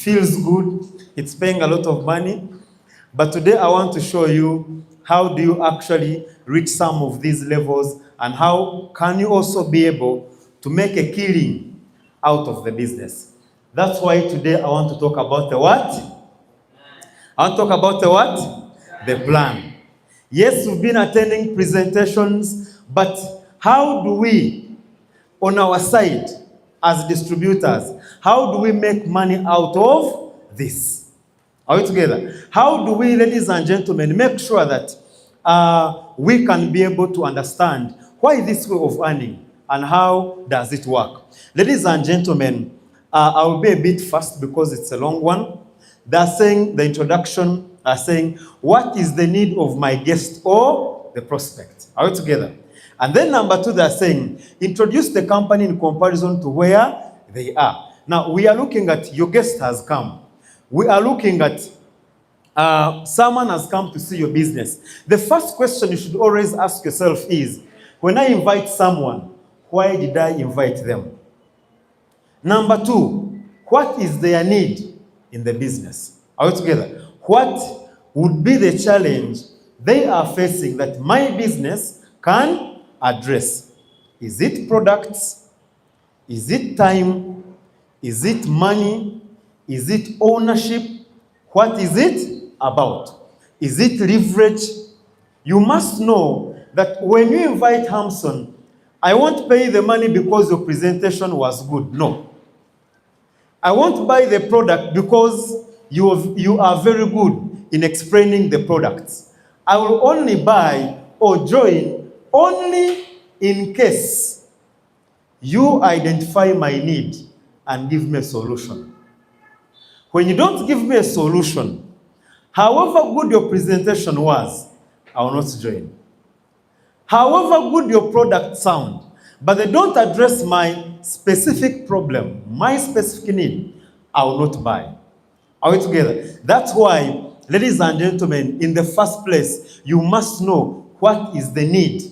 feels good, it's paying a lot of money. But today I want to show you how do you actually reach some of these levels, and how can you also be able to make a killing out of the business. That's why today I want to talk about the what? I want to talk about the what? The plan. Yes, we've been attending presentations, but how do we, on our side, as distributors, how do we make money out of this? Are we together? How do we, ladies and gentlemen, make sure that we can be able to understand why this way of earning and how does it work? Ladies and gentlemen, I will be a bit fast because it's a long one. They're saying, the introduction are saying, what is the need of my guest or the prospect? Are we together? And then number 2, they're saying, introduce the company in comparison to where they are. Now, we are looking at your guest has come. We are looking at someone has come to see your business. The first question you should always ask yourself is, when I invite someone, why did I invite them? Number 2, what is their need in the business? Are we together? What would be the challenge they are facing that my business can address? Is it products? Is it time? Is it money? Is it ownership? What is it about? Is it leverage? You must know that when you invite Hamson, I won't pay the money because your presentation was good. No. I won't buy the product because you are very good in explaining the products. I will only buy or join only in case you identify my need and give me a solution. When you don't give me a solution, however good your presentation was, I will not join. However good your product sound, but they don't address my specific problem, my specific need, I will not buy. Are we together? That's why, ladies and gentlemen, in the first place, you must know what is the need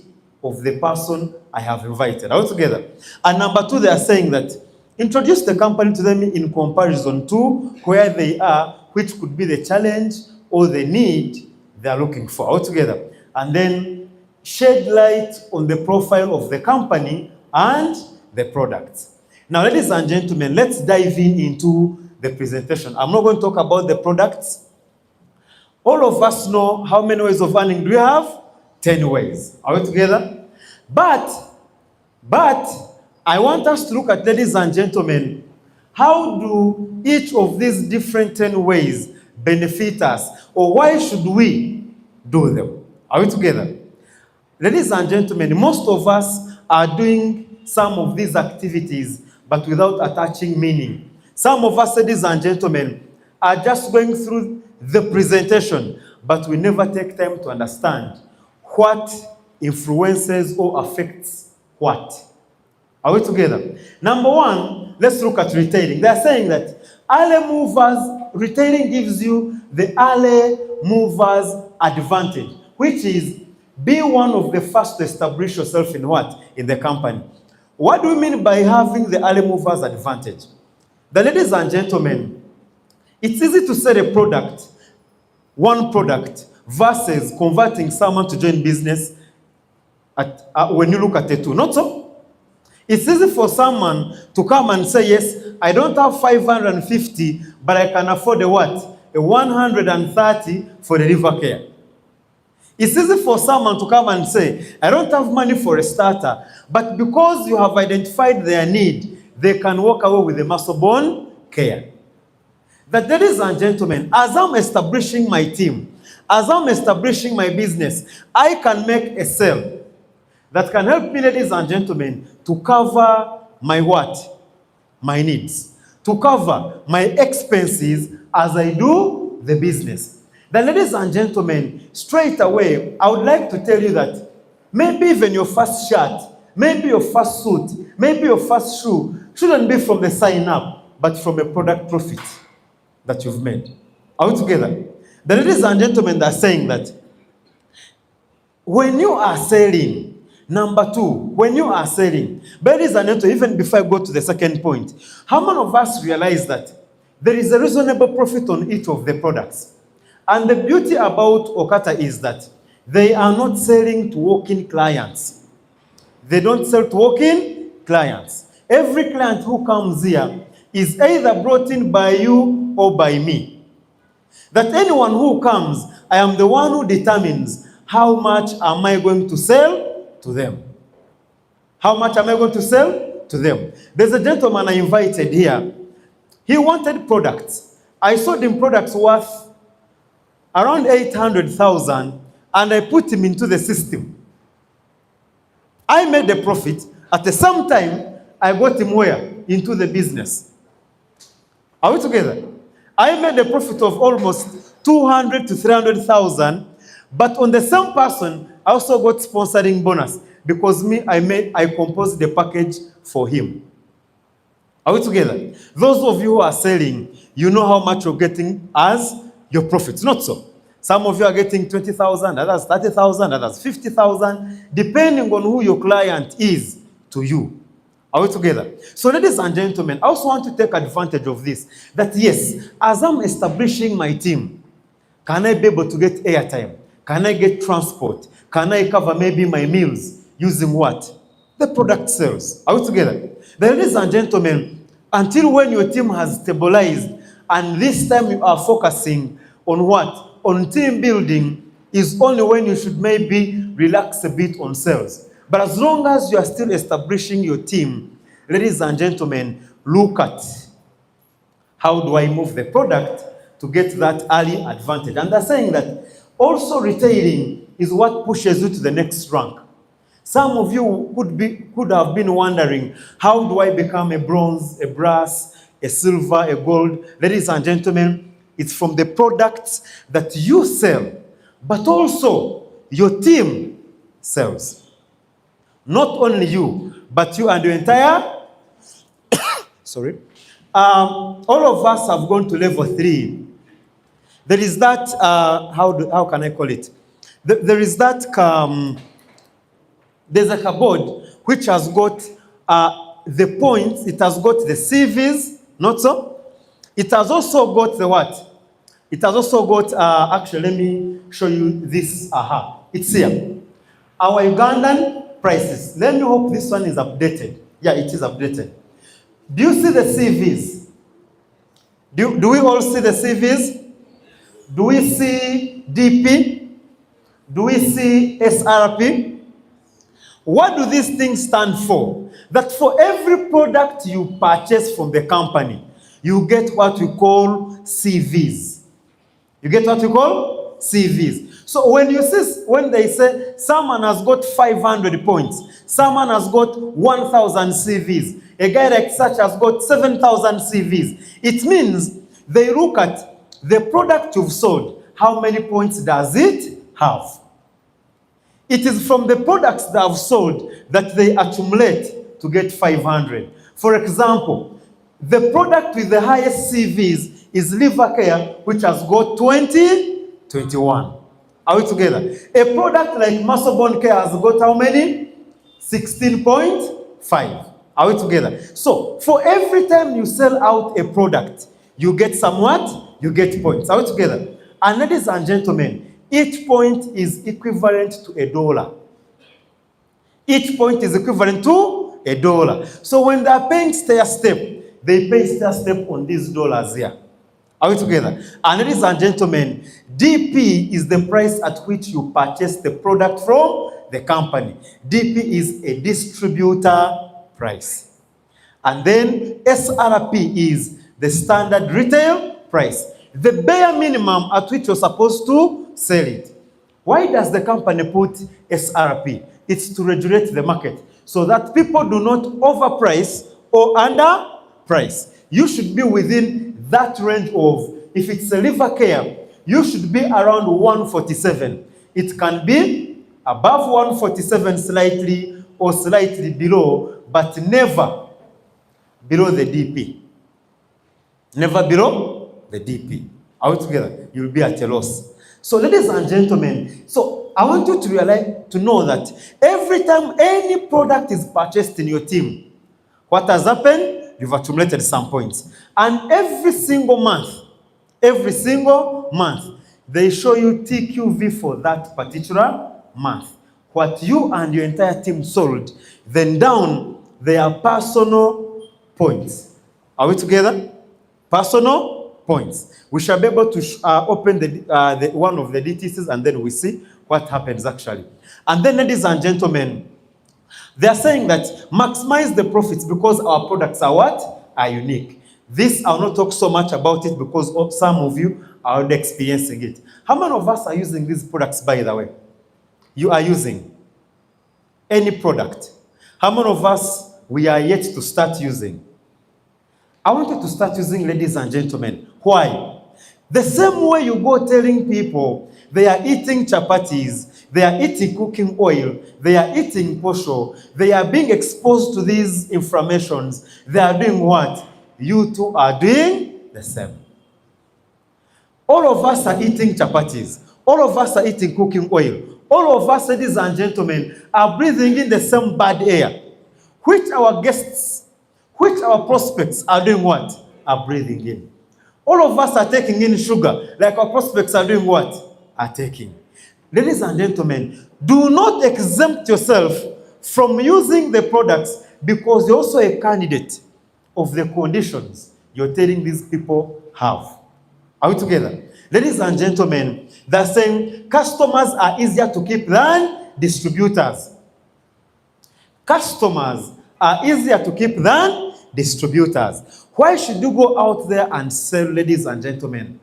of the person I have invited. Are we together? And number 2, they are saying that introduce the company to them in comparison to where they are, which could be the challenge or the need they are looking for. All together. And then shed light on the profile of the company and the products. Now, ladies and gentlemen, let's dive into the presentation. I'm not going to talk about the products. All of us know how many ways of earning do we have? 10 ways. Are we together? But I want us to look at, ladies and gentlemen, how do each of these different 10 ways benefit us, or why should we do them? Are we together? Ladies and gentlemen, most of us are doing some of these activities, but without attaching meaning. Some of us, ladies and gentlemen, are just going through the presentation, but we never take time to understand what influences or affects what. Are we together? Number 1, let's look at retailing. They're saying that early movers, retailing gives you the early movers advantage, which is be one of the first to establish yourself in what? In the company. What do we mean by having the early movers advantage? The ladies and gentlemen, it's easy to sell a product, one product, versus converting someone to join business when you look at the two. Not so? It's easy for someone to come and say, yes, I don't have 550, but I can afford a what? A 130 for the liver care. It's easy for someone to come and say, I don't have money for a starter, but because you have identified their need, they can walk away with a muscle bone care. But ladies and gentlemen, as I'm establishing my team, as I'm establishing my business, I can make a sale that can help me, ladies and gentlemen, to cover my what? My needs. To cover my expenses as I do the business. Then, ladies and gentlemen, straight away, I would like to tell you that maybe even your first shirt, maybe your first suit, maybe your first shoe shouldn't be from the sign up, but from a product profit that you've made. Are we together? The ladies and gentlemen are saying that when you are selling, number 2, when you are selling, ladies and gentlemen, even before I go to the second point, how many of us realize that there is a reasonable profit on each of the products. And the beauty about OQATA is that they are not selling to walk-in clients. They don't sell to walk-in clients. Every client who comes here is either brought in by you or by me. That anyone who comes, I am the one who determines how much am I going to sell to them. How much am I going to sell to them? There's a gentleman I invited here. He wanted products. I sold him products worth around 800,000 and I put him into the system. I made a profit. At the same time, I got him where? Into the business. Are we together? I made a profit of almost 200 to 300,000, but on the same person, I also got sponsoring bonus because I composed the package for him. Are we together? Those of you who are selling, you know how much you're getting as your profits. Not so. Some of you are getting 20,000, others 30,000, others 50,000, depending on who your client is to you. Are we together? So ladies and gentlemen, I also want to take advantage of this. That yes, as I'm establishing my team, can I be able to get airtime? Can I get transport? Can I cover maybe my meals using what? The product sales. Are we together? Ladies and gentlemen, until when your team has stabilized, and this time you are focusing on what? On team building, is only when you should maybe relax a bit on sales. But as long as you are still establishing your team, ladies and gentlemen, look at how do I move the product to get that early advantage. And they're saying that also retailing is what pushes you to the next rank. Some of you could have been wondering, how do I become a bronze, a brass, a silver, a gold? Ladies and gentlemen, it's from the products that you sell, but also your team sells. Not only you, but you and your entire, sorry. All of us have gone to level 3. There is that, how can I call it? There is that, there's a cupboard which has got the points, it has got the CVs, not so? It has also got the what? It has also got, actually, let me show you this. It's here. Our Ugandan prices. Let me hope this one is updated. Yeah, it is updated. Do you see the CVs? Do we all see the CVs? Do we see DP? Do we see SRP? What do these things stand for? That for every product you purchase from the company, you get what we call CVs. You get what we call CVs. So when they say someone has got 500 points, someone has got 1,000 CVs, a guy like such has got 7,000 CVs, it means they look at the product you've sold. How many points does it have? It is from the products that I've sold that they accumulate to get 500. For example, the product with the highest CVs is liver care, which has got 21. Are we together? A product like muscle bone care has got how many? 16.5. Are we together? So, for every time you sell out a product, you get somewhat, you get points. Are we together? And ladies and gentlemen, each point is equivalent to $1. Each point is equivalent to $1. So when they are paying stair step, they pay stair step on these dollars here. Are we together? And ladies and gentlemen, DP is the price at which you purchase the product from the company. DP is a distributor price. And then SRP is the standard retail price, the bare minimum at which you're supposed to sell it. Why does the company put SRP? It's to regulate the market so that people do not overprice or underprice. You should be within that range of, if it's a liver care, you should be around 147. It can be above 147 slightly or slightly below, but never below the DP. Never below the DP. Are we together? You'll be at a loss. So ladies and gentlemen, so I want you to realize, to know that every time any product is purchased in your team, what has happened? you've accumulated some points. And every single month, they show you TQV for that particular month. What you and your entire team sold, then down, they are personal points. Are we together? Personal points. We shall be able to open the one of the DTCs, and then we see what happens actually. And then, ladies and gentlemen, they are saying that maximize the profits because our products are what? Are unique. This, I'll not talk so much about it because some of you are already experiencing it. How many of us are using these products, by the way? You are using any product. How many of us we are yet to start using? I want you to start using, ladies and gentlemen. Why? The same way you go telling people they are eating chapatis, they are eating cooking oil, they are eating posho, they are being exposed to these inflammations, they are doing what? You too are doing the same. All of us are eating chapatis. All of us are eating cooking oil. All of us, ladies and gentlemen, are breathing in the same bad air. Which our guests, which our prospects are doing what? Are breathing in. All of us are taking in sugar, like our prospects are doing what? Are taking. Ladies and gentlemen, do not exempt yourself from using the products because you're also a candidate of the conditions you're telling these people have. Are we together? Ladies and gentlemen, they're saying customers are easier to keep than distributors. Customers are easier to keep than distributors. Why should you go out there and sell, ladies and gentlemen?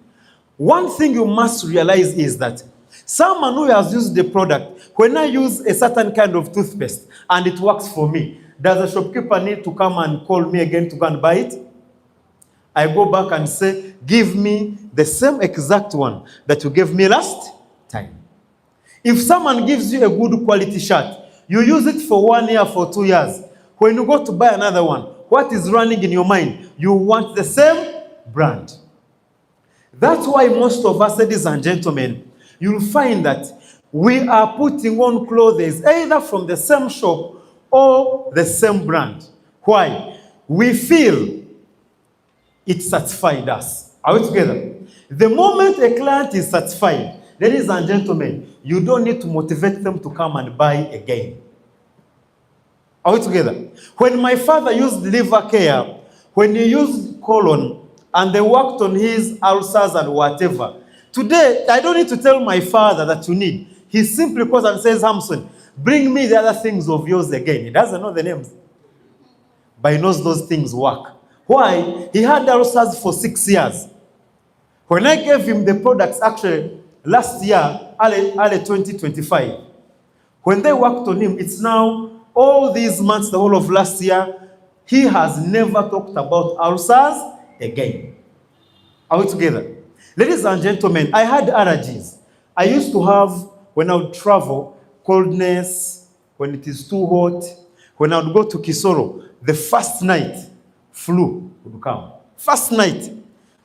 One thing you must realize is that someone who has used the product, when I use a certain kind of toothpaste and it works for me, does the shopkeeper need to come and call me again to go and buy it? I go back and say, give me the same exact one that you gave me last time. If someone gives you a good quality shirt, you use it for 1 year, for 2 years. When you go to buy another one, what is running in your mind? You want the same brand. That's why most of us, ladies and gentlemen, you'll find that we are putting on clothes either from the same shop or the same brand. Why? We feel it satisfied us. Are we together? The moment a client is satisfied, ladies and gentlemen, you don't need to motivate them to come and buy again. Are we together? When my father used liver care, when he used colon, and they worked on his ulcers and whatever, today, I don't need to tell my father that you need. He simply calls and says, Hamson, bring me the other things of yours again. He doesn't know the names, but he knows those things work. Why? He had ulcers for 6 years. When I gave him the products, actually, last year, early 2025, when they worked on him, it's now all these months, the whole of last year, he has never talked about ulcers again. Are we together? Ladies and gentlemen, I had allergies. I used to have, when I would travel, coldness, when it is too hot, when I would go to Kisoro, the first night, flu would come. First night.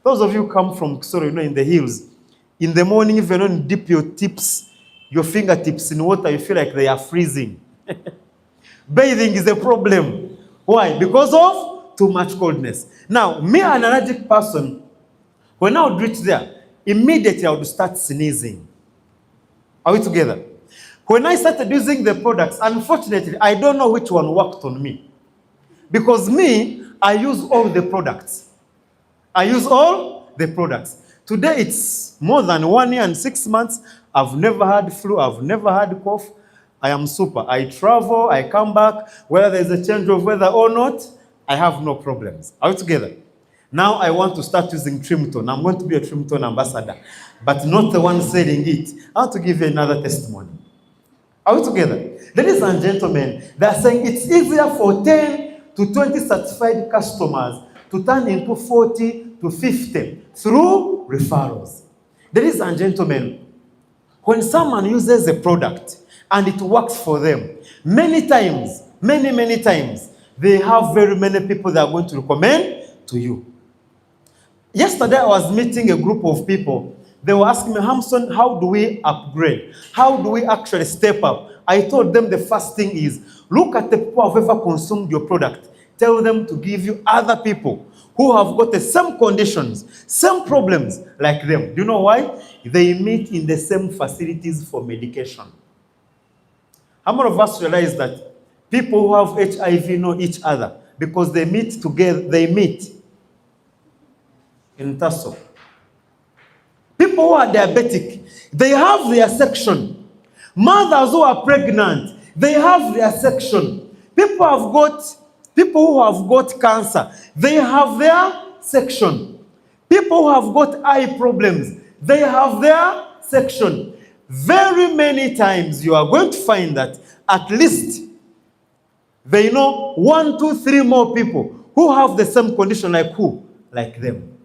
Those of you who come from Kisoro, you know, in the hills, in the morning, if you don't dip your tips, your fingertips in water, you feel like they are freezing. Bathing is a problem. Why? Because of too much coldness. Now, me, an allergic person, when I would reach there, immediately I would start sneezing. Are we together? When I started using the products, unfortunately, I don't know which one worked on me. Because me, I use all the products. I use all the products. Today, it's more than 1 year and 6 months. I've never had flu. I've never had cough. I am super. I travel. I come back. Whether there's a change of weather or not, I have no problems. Are we together? Now I want to start using Trimton. I'm going to be a Trimton ambassador, but not the one selling it. I want to give you another testimony. Are we together? Ladies and gentlemen, they're saying it's easier for 10 to 20 satisfied customers to turn into 40 to 50 through referrals. Ladies and gentlemen, when someone uses a product and it works for them, many times, many times, they have very many people that are going to recommend to you. Yesterday, I was meeting a group of people. They were asking me, Hamson, how do we upgrade? How do we actually step up? I told them the first thing is, look at the people who have ever consumed your product. tell them to give you other people who have got the same conditions, same problems like them. Do you know why? They meet in the same facilities for medication. How many of us realize that people who have HIV know each other because they meet together, they meet in Tasso. People who are diabetic, they have their section. Mothers who are pregnant, they have their section. People who have got cancer, they have their section. People who have got eye problems, they have their section. Very many times you are going to find that at least they know 1, 2, 3 more people who have the same condition like who? Like them.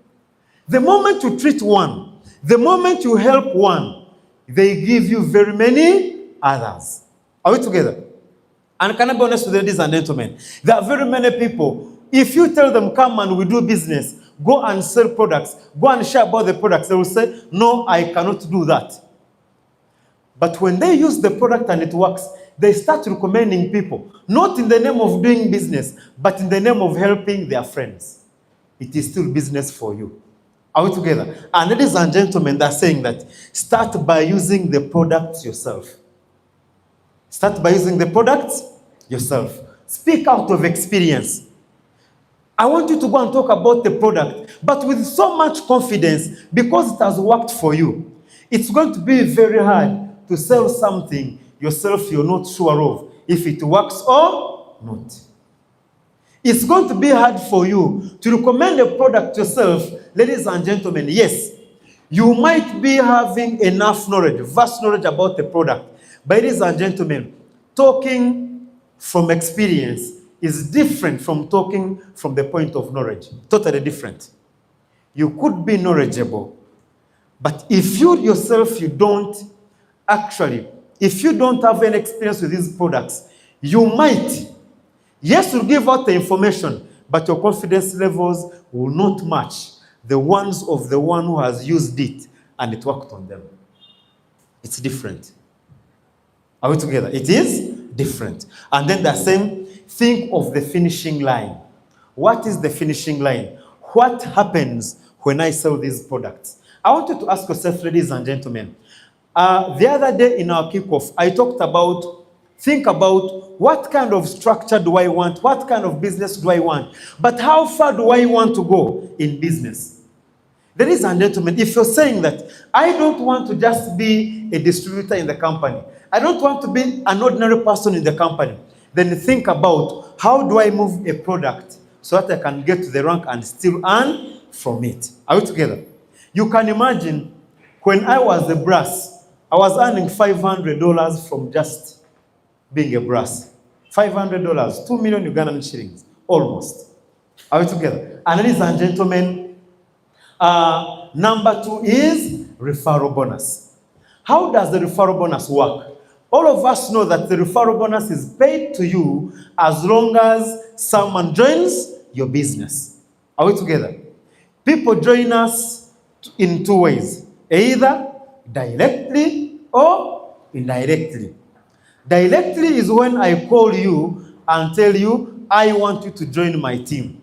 The moment you treat one, the moment you help one, they give you very many others. Are we together? And can I be honest with you, ladies and gentlemen? There are very many people, if you tell them, come and we do business, go and sell products, go and share about the products, they will say, no, I cannot do that. But when they use the product and it works, they start recommending people, not in the name of doing business, but in the name of helping their friends. It is still business for you. Are we together? And ladies and gentlemen, they're saying that start by using the products yourself. Start by using the products yourself. Speak out of experience. I want you to go and talk about the product, but with so much confidence because it has worked for you. It's going to be very hard to sell something yourself you're not sure of if it works or not. It's going to be hard for you to recommend a product yourself, ladies and gentlemen. Yes, you might be having enough knowledge, vast knowledge about the product. But ladies and gentlemen, talking from experience is different from talking from the point of knowledge. Totally different. You could be knowledgeable, but if you yourself, if you don't have any experience with these products, you might, yes, you'll give out the information, but your confidence levels will not match the ones of the one who has used it and it worked on them. It's different. Are we together? It is different. And then the same, think of the finishing line. What is the finishing line? What happens when I sell these products? I want you to ask yourself, ladies and gentlemen, the other day in our kickoff, I talked about, think about what kind of structure do I want? What kind of business do I want? But how far do I want to go in business? Ladies and gentlemen, if you're saying that I don't want to just be a distributor in the company, I don't want to be an ordinary person in the company, then think about how do I move a product so that I can get to the rank and still earn from it. Are we together? You can imagine when I was a brass, I was earning $500 from just being a brass. $500, 2 million Ugandan shillings, almost. Are we together? And ladies and gentlemen, number 2 is referral bonus. How does the referral bonus work? All of us know that the referral bonus is paid to you as long as someone joins your business. Are we together? People join us in 2 ways, either directly or indirectly. Directly is when I call you and tell you, I want you to join my team.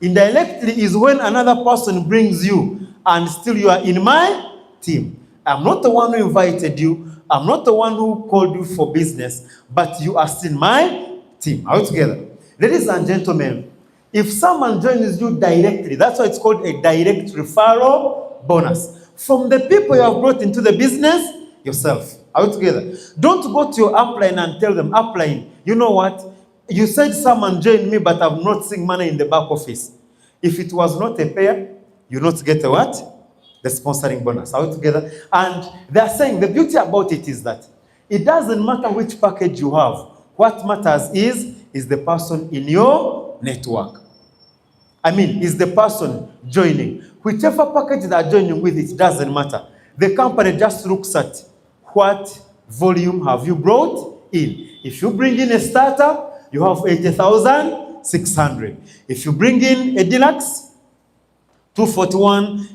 Indirectly is when another person brings you and still you are in my team. I'm not the one who invited you. I'm not the one who called you for business, but you are still my team. Are we together? Ladies and gentlemen, if someone joins you directly, that's why it's called a direct referral bonus. From the people you have brought into the business yourself. Are we together? Don't go to your upline and tell them, upline, you know what? You said someone joined me, but I'm not seeing money in the back office. If it was not a pair, you not get a what? The sponsoring bonus. Are we together? And they're saying the beauty about it is that it doesn't matter which package you have. What matters is the person in your network. Is the person joining. Whichever package they're joining with, it doesn't matter. The company just looks at what volume have you brought in. If you bring in a startup, you have 80,600. If you bring in a deluxe, 241,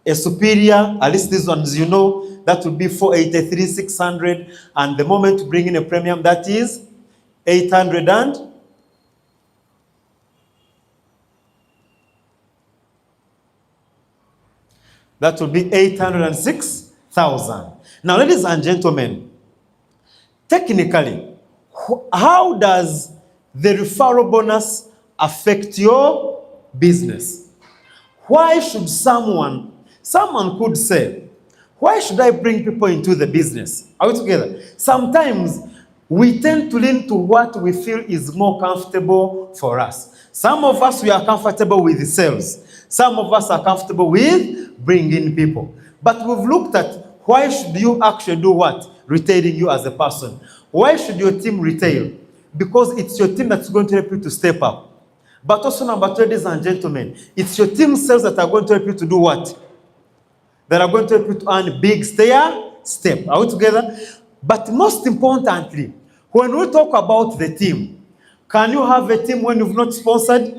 a superior, at least these ones you know, that would be 483,600. And the moment you bring in a premium, that is 800 and That will be 806,000. Now, ladies and gentlemen, technically, how does the referral bonus affect your business? Why should someone could say, why should I bring people into the business? Are we together? Sometimes we tend to lean to what we feel is more comfortable for us. Some of us, we are comfortable with sales. Some of us are comfortable with bringing people. But we've looked at, why should you actually do what? Retailing you as a person. Why should your team retail? Because it's your team that's going to help you to step up. But also, number two, ladies and gentlemen, it's your team sales that are going to help you to do what? That are going to help you to earn big step. Are we together? But most importantly, when we talk about the team, can you have a team when you've not sponsored?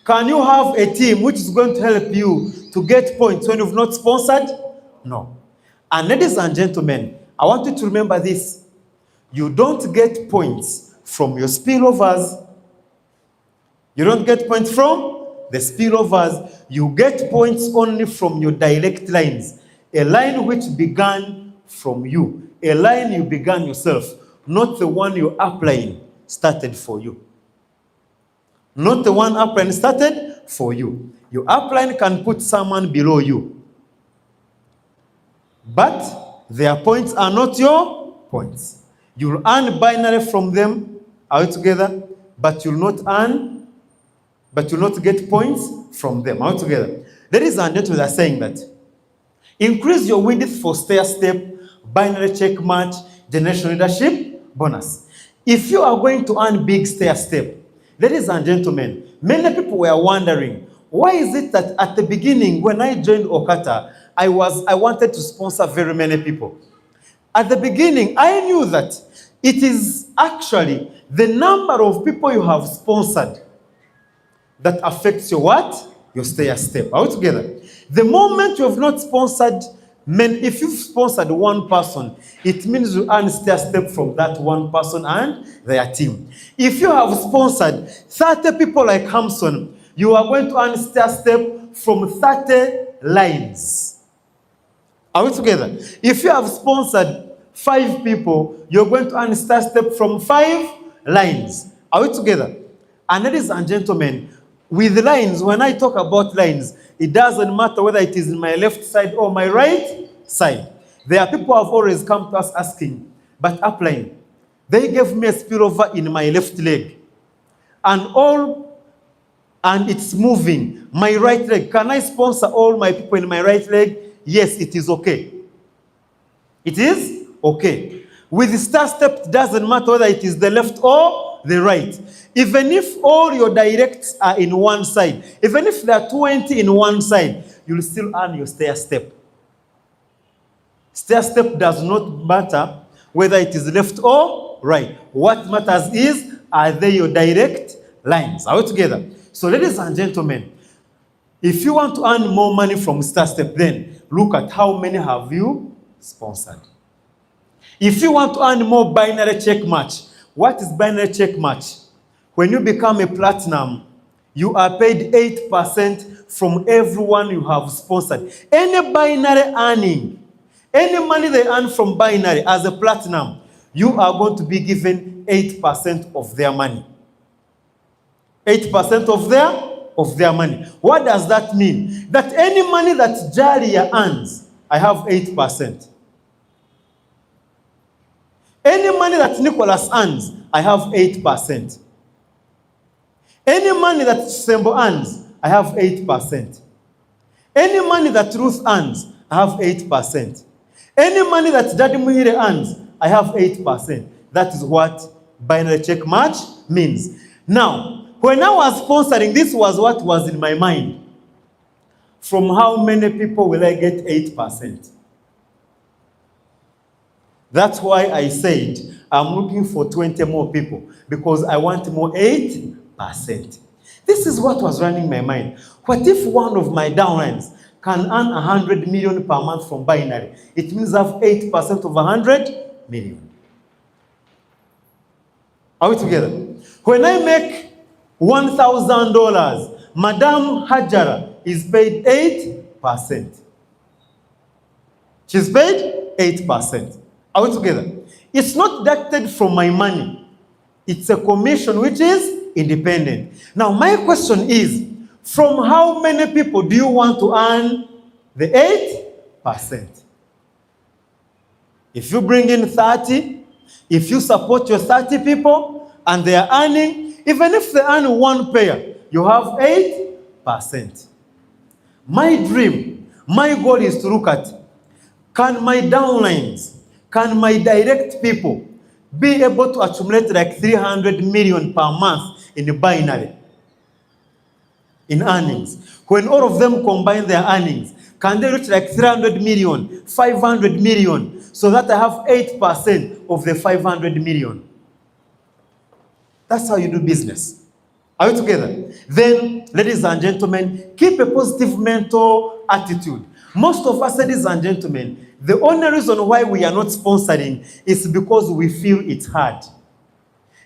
Can you have a team which is going to help you to get points when you've not sponsored? No. And ladies and gentlemen, I want you to remember this. You don't get points from your spillovers. You don't get points from the spillovers. You get points only from your direct lines. A line which began from you. A line you began yourself. Not the one your upline started for you. Not the one upline started for you. Your upline can put someone below you. But their points are not your points. You'll earn binary from them. Are we together? But you'll not get points from them. Are we together? Ladies and gentlemen, are saying that increase your width for stair step, binary check match, generation leadership, bonus. If you are going to earn big stair step, ladies and gentlemen, many people were wondering, why is it that at the beginning, when I joined OQATA, I wanted to sponsor very many people. At the beginning, I knew that it is actually the number of people you have sponsored that affects your what? Your stair step. Are we together? The moment you have not sponsored, if you've sponsored one person, it means you earn stair step from that one person and their team. If you have sponsored 30 people like Hamson, you are going to earn stair step from 30 lines. Are we together? If you have sponsored 5 people, you're going to earn stair step from 5 lines. Are we together? And ladies and gentlemen, with lines, when I talk about lines, it doesn't matter whether it is in my left side or my right side. There are people who have always come to us asking, but upline, they gave me a spillover in my left leg. And it's moving. My right leg, can I sponsor all my people in my right leg? Yes, it is okay. It is okay. With the stair step, it doesn't matter whether it is the left or the right. Even if all your directs are in one side, even if there are 20 in one side, you'll still earn your stair step. Stair step does not matter whether it is left or right. What matters is, are they your direct lines? Are we together? So ladies and gentlemen, if you want to earn more money from stair step, then look at how many have you sponsored. If you want to earn more binary check match, what is binary check match? When you become a platinum, you are paid 8% from everyone you have sponsored. Any binary earning, any money they earn from binary as a platinum, you are going to be given 8% of their money. 8% of their money. What does that mean? That any money that Jalia earns, I have 8%. Any money that Nicholas earns, I have 8%. Any money that Sembo earns, I have 8%. Any money that Ruth earns, I have 8%. Any money that Daddy Muhire earns, I have 8%. That is what binary check match means. Now, when I was sponsoring, this was what was in my mind. From how many people will I get 8%? That's why I said I'm looking for 20 more people, because I want more 8%. This is what was running my mind. What if one of my downlines can earn 100 million per month from binary? It means I have 8% of 100 million. Are we together? When I make $1,000, Madam Hajara is paid 8%. She's paid 8%. Are we together? It's not deducted from my money. It's a commission which is independent. Now, my question is, from how many people do you want to earn the 8%? If you bring in 30, if you support your 30 people and they are earning, even if they earn one pair, you have 8%. My dream, my goal is to look at, can my downlines, can my direct people be able to accumulate like 300 million per month in the binary, in earnings? When all of them combine their earnings, can they reach like 300 million, 500 million, so that I have 8% of the 500 million? That's how you do business. Are we together? Then, ladies and gentlemen, keep a positive mental attitude. Most of us, ladies and gentlemen, the only reason why we are not sponsoring is because we feel it's hard.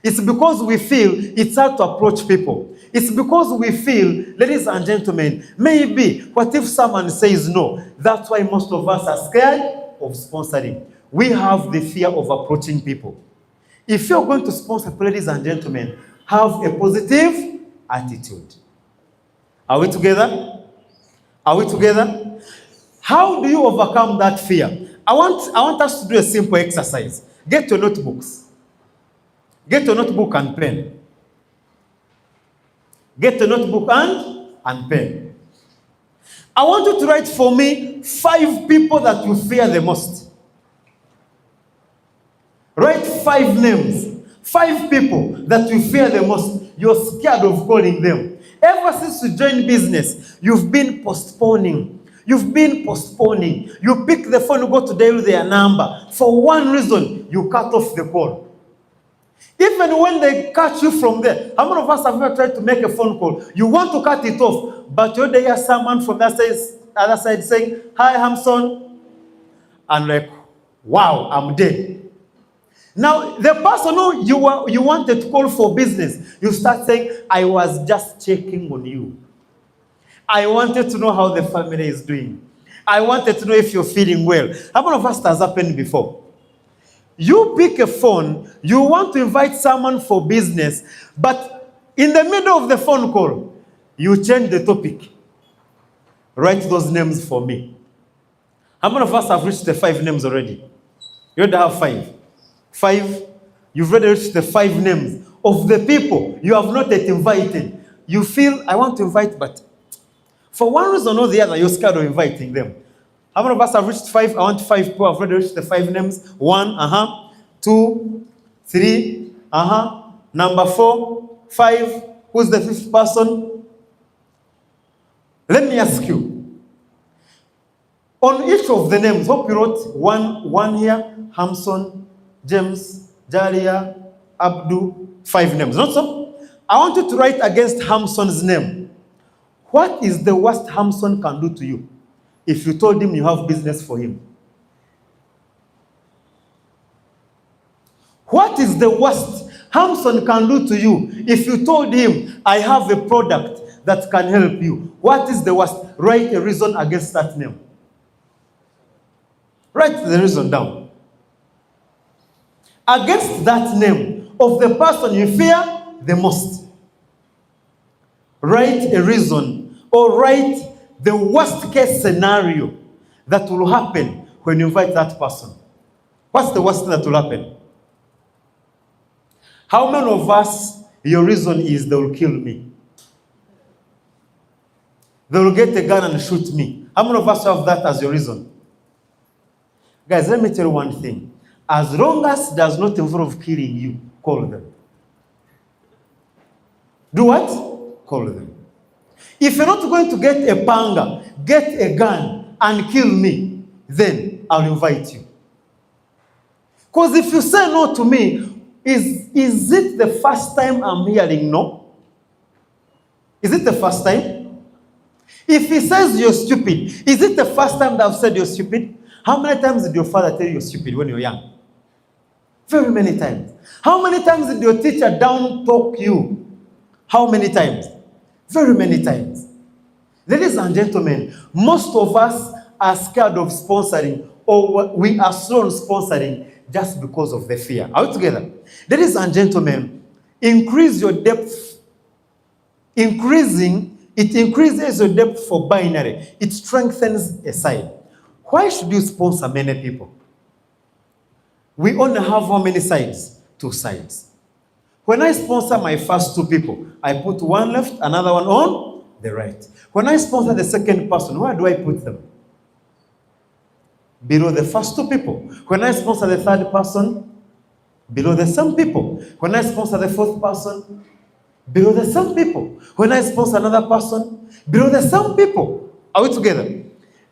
It's because we feel it's hard to approach people. It's because we feel, ladies and gentlemen, maybe, what if someone says no? That's why most of us are scared of sponsoring. We have the fear of approaching people. If you're going to sponsor, ladies and gentlemen, have a positive attitude. Are we together? Are we together? How do you overcome that fear? I want us to do a simple exercise. Get your notebooks. Get your notebook and pen. Get a notebook and pen. I want you to write for me 5 people that you fear the most. Write 5 names. 5 people that you fear the most. You're scared of calling them. Ever since you joined business, you've been postponing. You've been postponing. You pick the phone, go to dial their number. For one reason, you cut off the call. Even when they catch you from there, how many of us have ever tried to make a phone call? You want to cut it off, but you hear someone from that other side saying, "Hi, Hamson." And like, wow, I'm dead. Now, the person who you wanted to call for business, you start saying, "I was just checking on you. I wanted to know how the family is doing. I wanted to know if you're feeling well." How many of us has happened before? You pick a phone, you want to invite someone for business, but in the middle of the phone call, you change the topic. Write those names for me. How many of us have reached the 5 names already? You already have 5. 5, you've already reached the 5 names of the people you have not yet invited. You feel, I want to invite, but for one reason or the other, you're scared of inviting them. How many of us have reached 5? I want 5 people. I've already reached the 5 names. 1, 2, 3, number 4, 5. Who's the 5th person? Let me ask you. On each of the names, hope you wrote one here, Hamson, James, Jalia, Abdu, 5 names. Not so? I want you to write against Hamson's name. What is the worst Hamson can do to you if you told him you have business for him? What is the worst Hamson can do to you if you told him, I have a product that can help you? What is the worst? Write a reason against that name. Write the reason down. Against that name of the person you fear the most. Write a reason or write the worst case scenario that will happen when you invite that person. What's the worst thing that will happen? How many of us, your reason is they will kill me? They will get a gun and shoot me. How many of us have that as your reason? Guys, let me tell you one thing. As long as it does not involve killing you, call them. Do what? Call them. If you're not going to get a panga, get a gun, and kill me, then I'll invite you. Because if you say no to me, is it the first time I'm hearing no? Is it the first time? If he says you're stupid, is it the first time that I've said you're stupid? How many times did your father tell you you're stupid when you're young? Very many times. How many times did your teacher down talk you? How many times? Very many times. Ladies and gentlemen, most of us are scared of sponsoring, or we are slow on sponsoring just because of the fear. Are we together? Ladies and gentlemen, increase your depth. It increases your depth for binary. It strengthens a side. Why should you sponsor many people? We only have how many sides? 2 sides. When I sponsor my first 2 people, I put one left, another one on the right. When I sponsor the second person, where do I put them? Below the first 2 people. When I sponsor the third person, below the same people. When I sponsor the fourth person, below the same people. When I sponsor another person, below the same people. Are we together?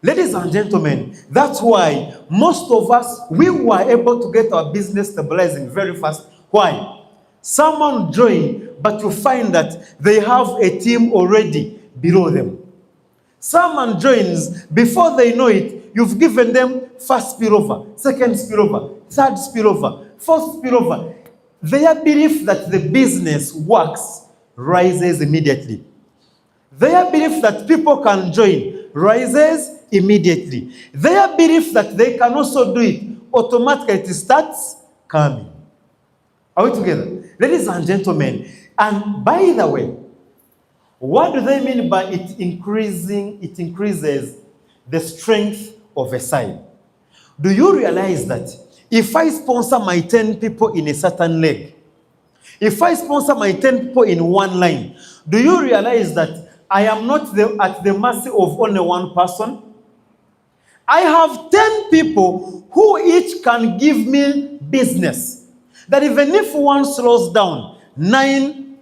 Ladies and gentlemen, that's why most of us, we were able to get our business stabilizing very fast. Why? Someone joined, but you find that they have a team already below them. Someone joins, before they know it, you've given them first spillover, second spillover, third spillover, fourth spillover. Their belief that the business works rises immediately. Their belief that people can join rises immediately. Their belief that they can also do it automatically, it starts coming. Are we together? Ladies and gentlemen, and by the way, what do they mean by it increases the strength of a side? Do you realize that if I sponsor my 10 people in a certain leg, if I sponsor my 10 people in one line, do you realize that I am not at the mercy of only one person? I have 10 people who each can give me business. That even if one slows down, 9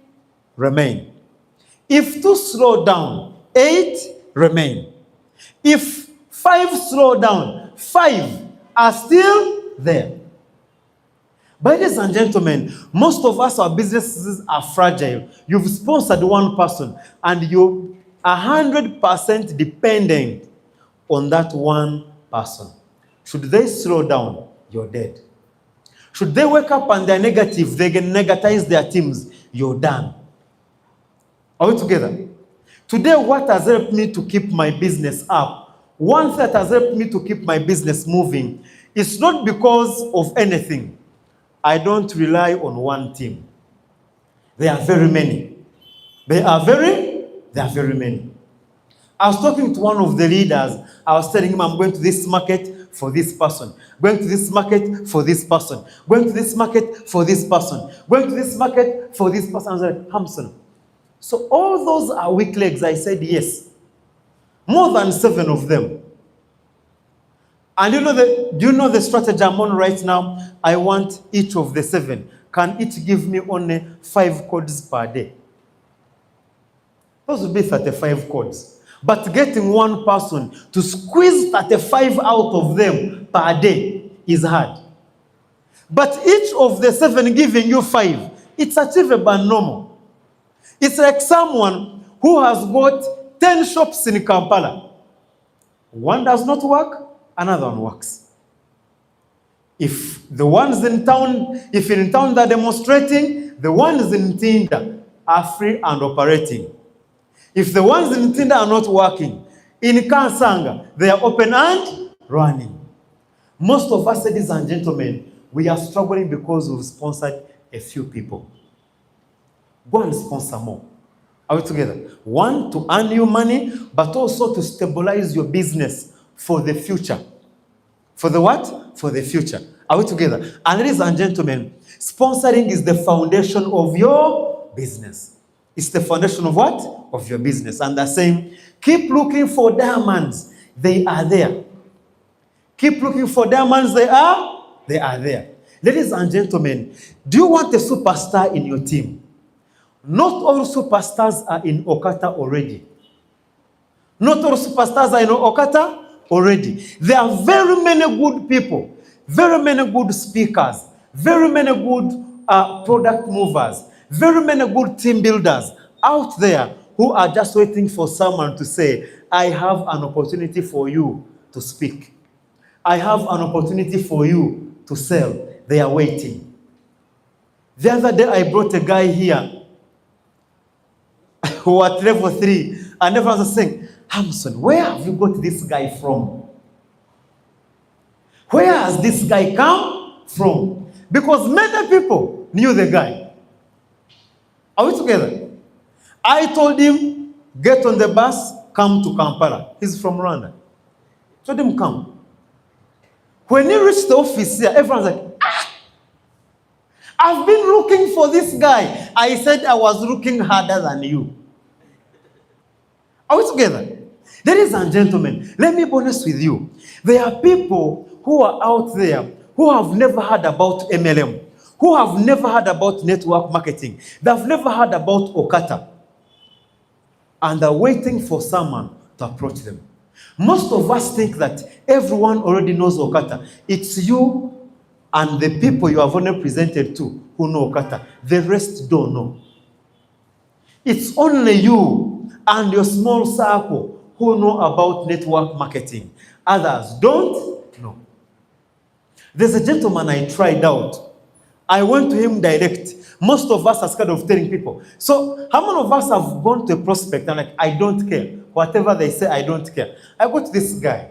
remain. If 2 slow down, 8 remain. If 5 slow down, 5 are still there. Ladies and gentlemen, most of us, our businesses are fragile. You've sponsored one person and you're 100% dependent on that one person. Should they slow down, you're dead. Should they wake up and they're negative, they can negatize their teams, you're done. Are we together? Today, what has helped me to keep my business up, one thing that has helped me to keep my business moving, is not because of anything. I don't rely on one team. There are very many. There are very many. I was talking to one of the leaders. I was telling him, I'm going to this market for this person, going to this market for this person, going to this market for this person, going to this market for this person. I was like, Hamson, so all those are weak legs? I said, yes. More than 7 of them. And do you know the strategy I'm on right now? I want each of the 7. Can each give me only 5 codes per day? Those would be 35 codes. But getting one person to squeeze 35 out of them per day is hard. But each of the 7 giving you 5, it's achievable and normal. It's like someone who has got 10 shops in Kampala. One does not work, another one works. If the ones in town, if in town they're demonstrating, the ones in Tinda are free and operating. If the ones in Tinda are not working, in Kansanga, they are open and running. Most of us, ladies and gentlemen, we are struggling because we've sponsored a few people. Go and sponsor more. Are we together? One, to earn you money, but also to stabilize your business for the future. For the what? For the future. Are we together? And ladies and gentlemen, sponsoring is the foundation of your business. It's the foundation of what? Of your business. And they're saying, keep looking for diamonds. They are there. Keep looking for diamonds. They are there. Ladies and gentlemen, do you want a superstar in your team? Not all superstars are in OQATA already. Not all superstars are in OQATA already. There are very many good people, very many good speakers, very many good product movers, very many good team builders out there who are just waiting for someone to say, I have an opportunity for you to speak. I have an opportunity for you to sell. They are waiting. The other day I brought a guy here who at level 3, and everyone was saying, Hamson, where have you got this guy from? Where has this guy come from? Because many people knew the guy. Are we together? I told him, get on the bus, come to Kampala. He's from Rwanda. Told him, come. When he reached the office here, everyone's like, I've been looking for this guy. I said I was looking harder than you. Are we together? Ladies and gentlemen, let me be honest with you. There are people who are out there who have never heard about MLM, who have never heard about network marketing. They've never heard about OQATA. And they're waiting for someone to approach them. Most of us think that everyone already knows OQATA. It's you and the people you have only presented to who know OQATA. The rest don't know. It's only you and your small circle who know about network marketing. Others don't know. There's a gentleman I tried out. I went to him direct. Most of us are scared of telling people. So how many of us have gone to a prospect and like, I don't care. Whatever they say, I don't care. I got this guy.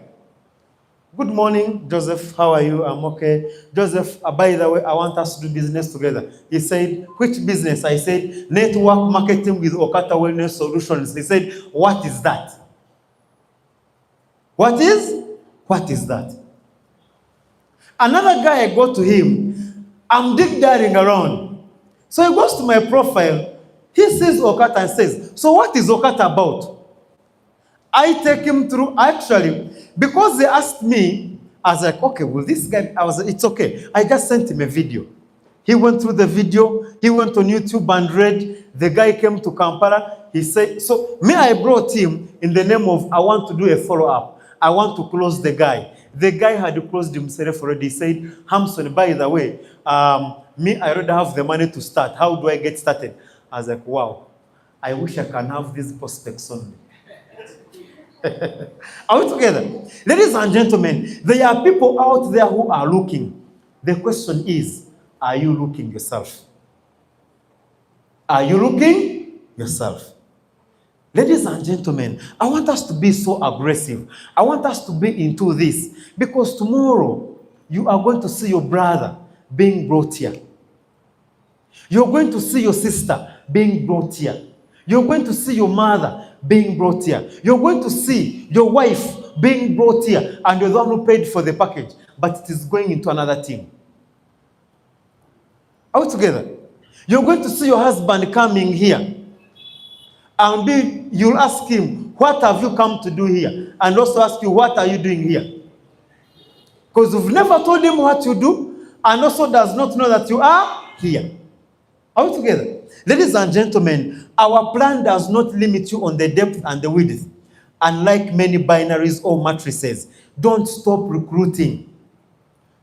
Good morning, Joseph. How are you? I'm okay. Joseph, by the way, I want us to do business together. He said, which business? I said, network marketing with OQATA Wellness Solutions. He said, what is that? What is that? Another guy, I go to him. I'm dig-daring around. So he goes to my profile. He sees OQATA and says, so what is OQATA about? I take him through, actually, because they asked me, I was like, okay, well, this guy, it's okay. I just sent him a video. He went through the video. He went on YouTube and read. The guy came to Kampala. He said, so me, I brought him in the name of, I want to do a follow-up. I want to close the guy. The guy had closed himself already. He said, Hamson, by the way, me, I already have the money to start. How do I get started? I was like, wow, I wish I can have these prospects only. Are we together? Ladies and gentlemen, there are people out there who are looking. The question is, are you looking yourself? Are you looking yourself? Ladies and gentlemen, I want us to be so aggressive. I want us to be into this. Because tomorrow, you are going to see your brother being brought here. You're going to see your sister being brought here. You're going to see your mother being brought here. You're going to see your wife being brought here, and you're the one who paid for the package, but it is going into another team. Are we together? You're going to see your husband coming here, and you'll ask him, what have you come to do here? And also ask you, what are you doing here? Because you've never told him what you do, and also does not know that you are here. Are we together? Ladies and gentlemen, our plan does not limit you on the depth and the width. Unlike many binaries or matrices, don't stop recruiting.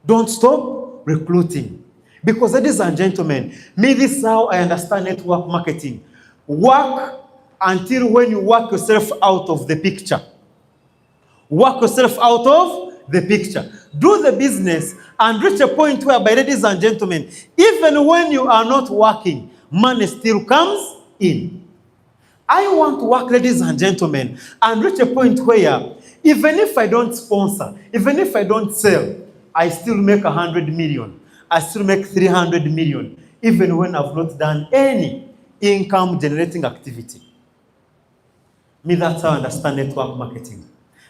Don't stop recruiting. Because, ladies and gentlemen, me, this is how I understand network marketing. Work until when you work yourself out of the picture. Work yourself out of the picture. Do the business and reach a point whereby, ladies and gentlemen, even when you are not working, money still comes in. I want to work, ladies and gentlemen, and reach a point where even if I don't sponsor, even if I don't sell, I still make 100 million. I still make 300 million, even when I've not done any income generating activity. Me, that's how I understand network marketing.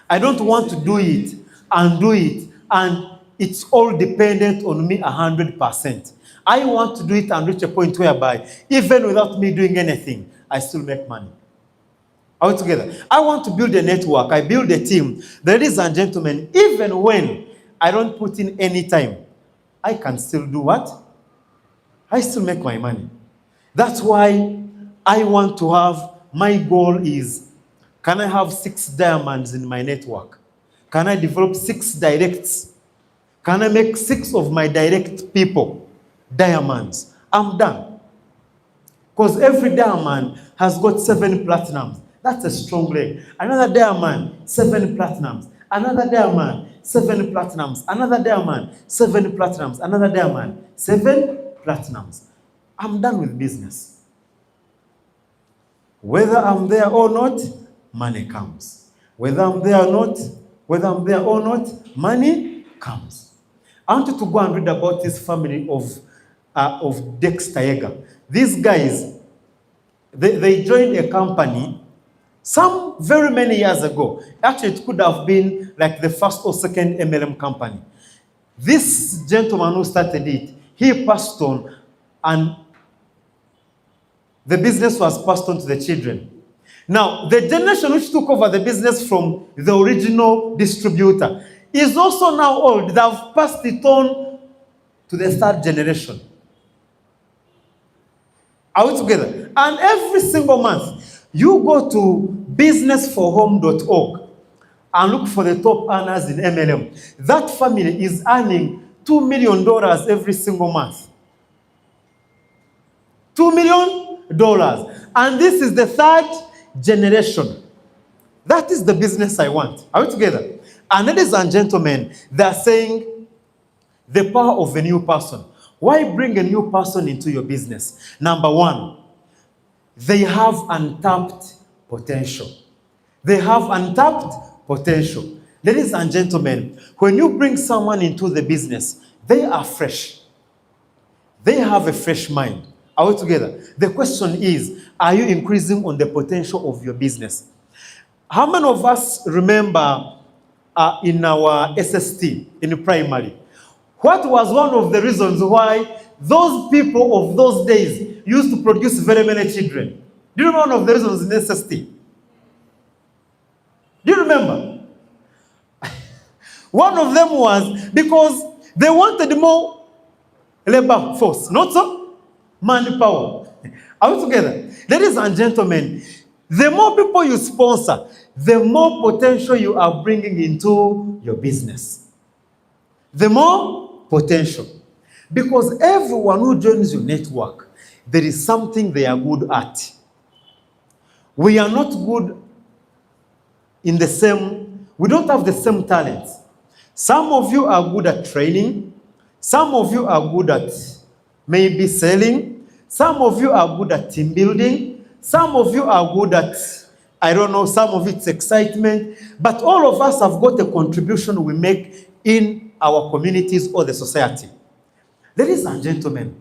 I don't want to do it, and it's all dependent on me 100%. I want to do it and reach a point whereby, even without me doing anything, I still make money. Are we together? I want to build a network. I build a team. Ladies and gentlemen, even when I don't put in any time, I can still do what? I still make my money. That's why I want to have, my goal is, can I have 6 diamonds in my network? Can I develop 6 directs? Can I make 6 of my direct people diamonds? I'm done. Because every diamond has got 7 platinums. That's a strong leg. Another diamond, 7 platinums. Another diamond, 7 platinums. Another diamond, 7 platinums. Another diamond, 7 platinums. I'm done with business. Whether I'm there or not, money comes. Whether I'm there or not, whether I'm there or not, money comes. I want you to go and read about this family of Dexter Yeager. These guys, they joined a company some very many years ago. Actually, it could have been like the first or second MLM company. This gentleman who started it, he passed on, and the business was passed on to the children. Now, the generation which took over the business from the original distributor is also now old. They have passed it on to the third generation. Are we together? And every single month, you go to businessforhome.org and look for the top earners in MLM. That family is earning $2 million every single month. $2 million. And this is the third generation. That is the business I want. Are we together? And ladies and gentlemen, they are saying the power of a new person. Why bring a new person into your business? Number one, they have untapped potential. They have untapped potential. Ladies and gentlemen, when you bring someone into the business, they are fresh. They have a fresh mind. Are we together? The question is, are you increasing on the potential of your business? How many of us remember in our SST, in primary, what was one of the reasons why those people of those days used to produce very many children? Do you remember one of the reasons in SST? Do you remember? One of them was because they wanted more labor force, not so? Manpower. Are we together? Ladies and gentlemen, the more people you sponsor, the more potential you are bringing into your business. The more potential. Because everyone who joins your network, there is something they are good at. We are not good in the same, we don't have the same talents. Some of you are good at training. Some of you are good at maybe selling. Some of you are good at team building. Some of you are good at, I don't know, some of it's excitement. But all of us have got a contribution we make in our communities or the society. Ladies and gentlemen,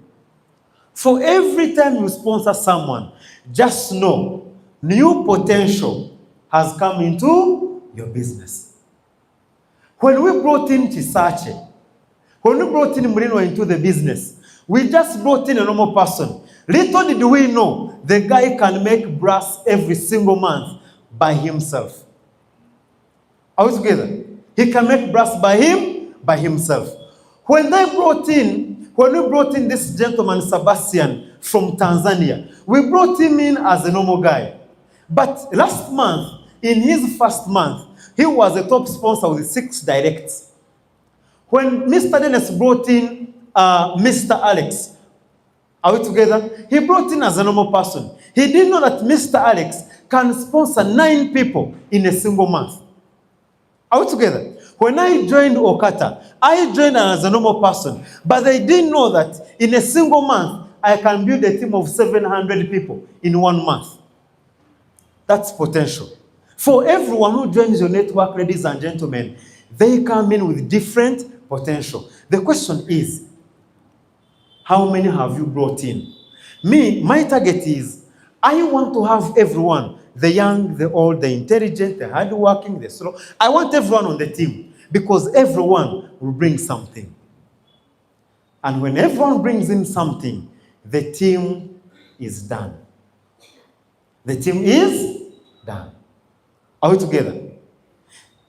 for every time you sponsor someone, just know new potential has come into your business. When we brought in Chisache, when we brought in Murino into the business, we just brought in a normal person. Little did we know the guy can make brass every single month by himself. Are we together? He can make brass by himself. When we brought in this gentleman, Sebastian, from Tanzania, we brought him in as a normal guy. But last month, in his first month, he was a top sponsor with 6 directs. When Mr. Dennis brought in Mr. Alex, are we together? He brought in as a normal person. He didn't know that Mr. Alex can sponsor 9 people in a single month. Are we together? When I joined OQATA, I joined as a normal person, but they didn't know that in a single month, I can build a team of 700 people in 1 month. That's potential. For everyone who joins your network, ladies and gentlemen, they come in with different potential. The question is, how many have you brought in? Me, my target is, I want to have everyone, the young, the old, the intelligent, the hardworking, the slow. I want everyone on the team because everyone will bring something. And when everyone brings in something, the team is done. The team is done. Are we together?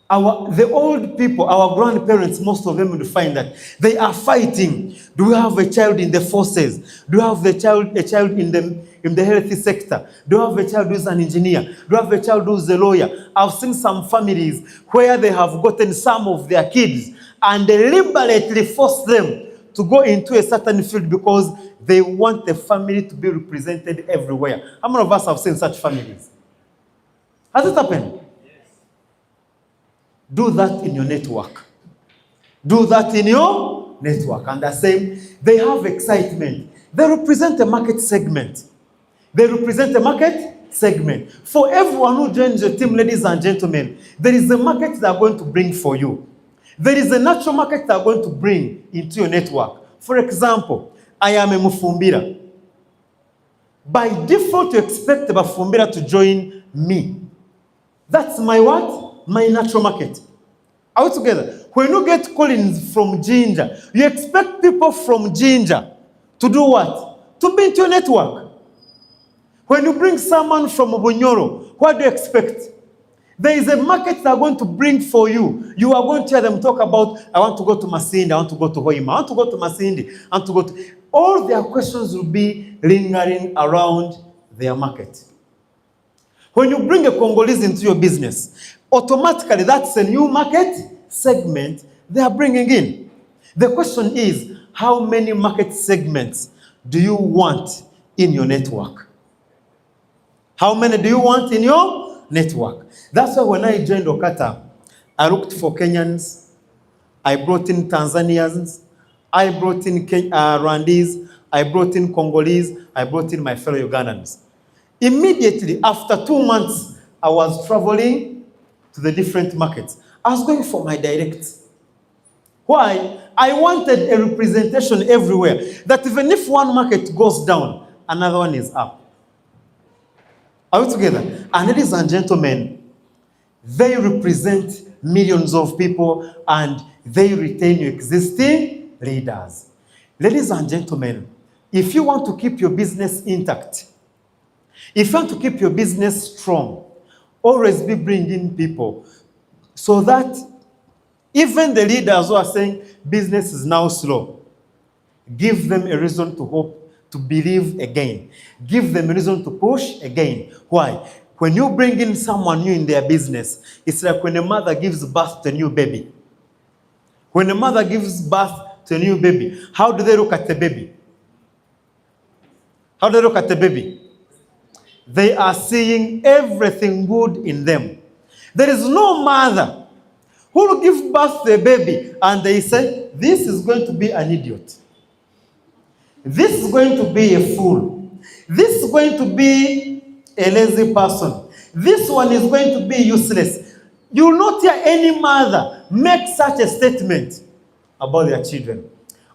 The old people, our grandparents, most of them will find that they are fighting. Do we have a child in the forces? Do we have a child in the health sector? Do we have a child who's an engineer? Do we have a child who's a lawyer? I've seen some families where they have gotten some of their kids and they deliberately force them to go into a certain field because they want the family to be represented everywhere. How many of us have seen such families? Has it happened? Do that in your network. Do that in your network. And the same, they have excitement. They represent a market segment. They represent a market segment. For everyone who joins your team, ladies and gentlemen, there is a market they are going to bring for you. There is a natural market they are going to bring into your network. For example, I am a Mufumbira. By default, you expect a Mufumbira to join me. That's my what? My natural market. Are we together? When you get callings from Ginger, you expect people from Ginger to do what? To be into your network. When you bring someone from Bunyoro, what do you expect? There is a market they are going to bring for you. You are going to hear them talk about, I want to go to Masindi, I want to go to Hoima, I want to go to Masindi, I want to go to... All their questions will be lingering around their market. When you bring a Congolese into your business, automatically that's a new market segment they are bringing in. The question is, how many market segments do you want in your network? How many do you want in your network? That's why when I joined OQATA, I looked for Kenyans, I brought in Tanzanians, I brought in Rwandese, I brought in Congolese, I brought in my fellow Ugandans. Immediately after 2 months, I was traveling to the different markets. I was going for my direct. Why? I wanted a representation everywhere, that even if one market goes down, another one is up. Are we together? And ladies and gentlemen, they represent millions of people and they retain your existing leaders. Ladies and gentlemen, if you want to keep your business intact, if you want to keep your business strong, always be bringing people so that even the leaders who are saying business is now slow, give them a reason to hope, to believe again. Give them a reason to push again. Why? When you bring in someone new in their business, it's like when a mother gives birth to a new baby. When a mother gives birth to a new baby, how do they look at the baby? How do they look at the baby? They are seeing everything good in them. There is no mother who will give birth to a baby and they say, this is going to be an idiot. This is going to be a fool. This is going to be a lazy person. This one is going to be useless. You will not hear any mother make such a statement about their children.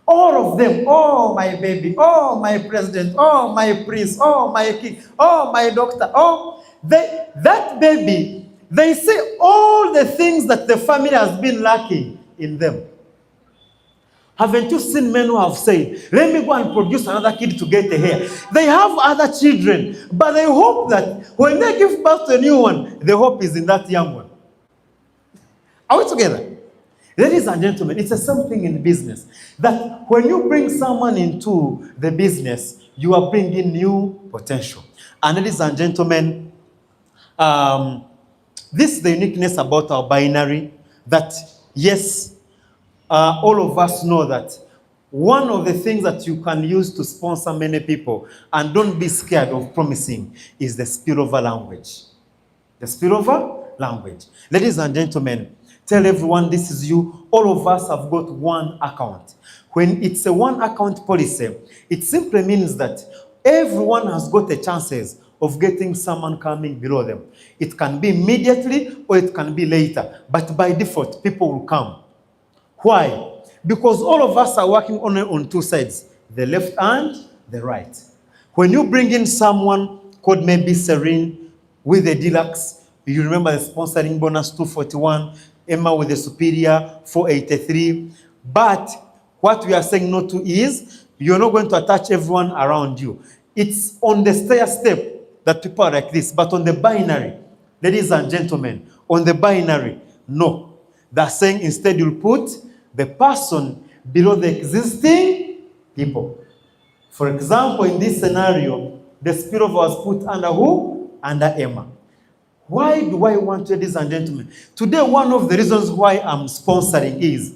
All of them, oh my baby, oh my president, oh my prince, oh my king, oh my doctor, oh, that baby, they say all the things that the family has been lacking in them. Haven't you seen men who have said, let me go and produce another kid to get a hair? They have other children, but they hope that when they give birth to a new one, the hope is in that young one. Are we together? Ladies and gentlemen, it's a something in business that when you bring someone into the business, you are bringing new potential. And ladies and gentlemen, this is the uniqueness about our binary, that yes, all of us know that one of the things that you can use to sponsor many people, and don't be scared of promising, is the spillover language. The spillover language. Ladies and gentlemen, tell everyone this is you. All of us have got one account. When it's a one account policy, it simply means that everyone has got the chances of getting someone coming below them. It can be immediately or it can be later, but by default, people will come. Why? Because all of us are working on two sides, the left and the right. When you bring in someone called maybe Serene with the deluxe, you remember the sponsoring bonus 241, Emma with the superior 483. But what we are saying no to is you're not going to attach everyone around you. It's on the stair step that people are like this, but on the binary, ladies and gentlemen, on the binary, no. They're saying instead you'll put the person below the existing people. For example, in this scenario, the spillover was put under who? Under Emma. Why do I want, ladies and gentlemen? Today, one of the reasons why I'm sponsoring is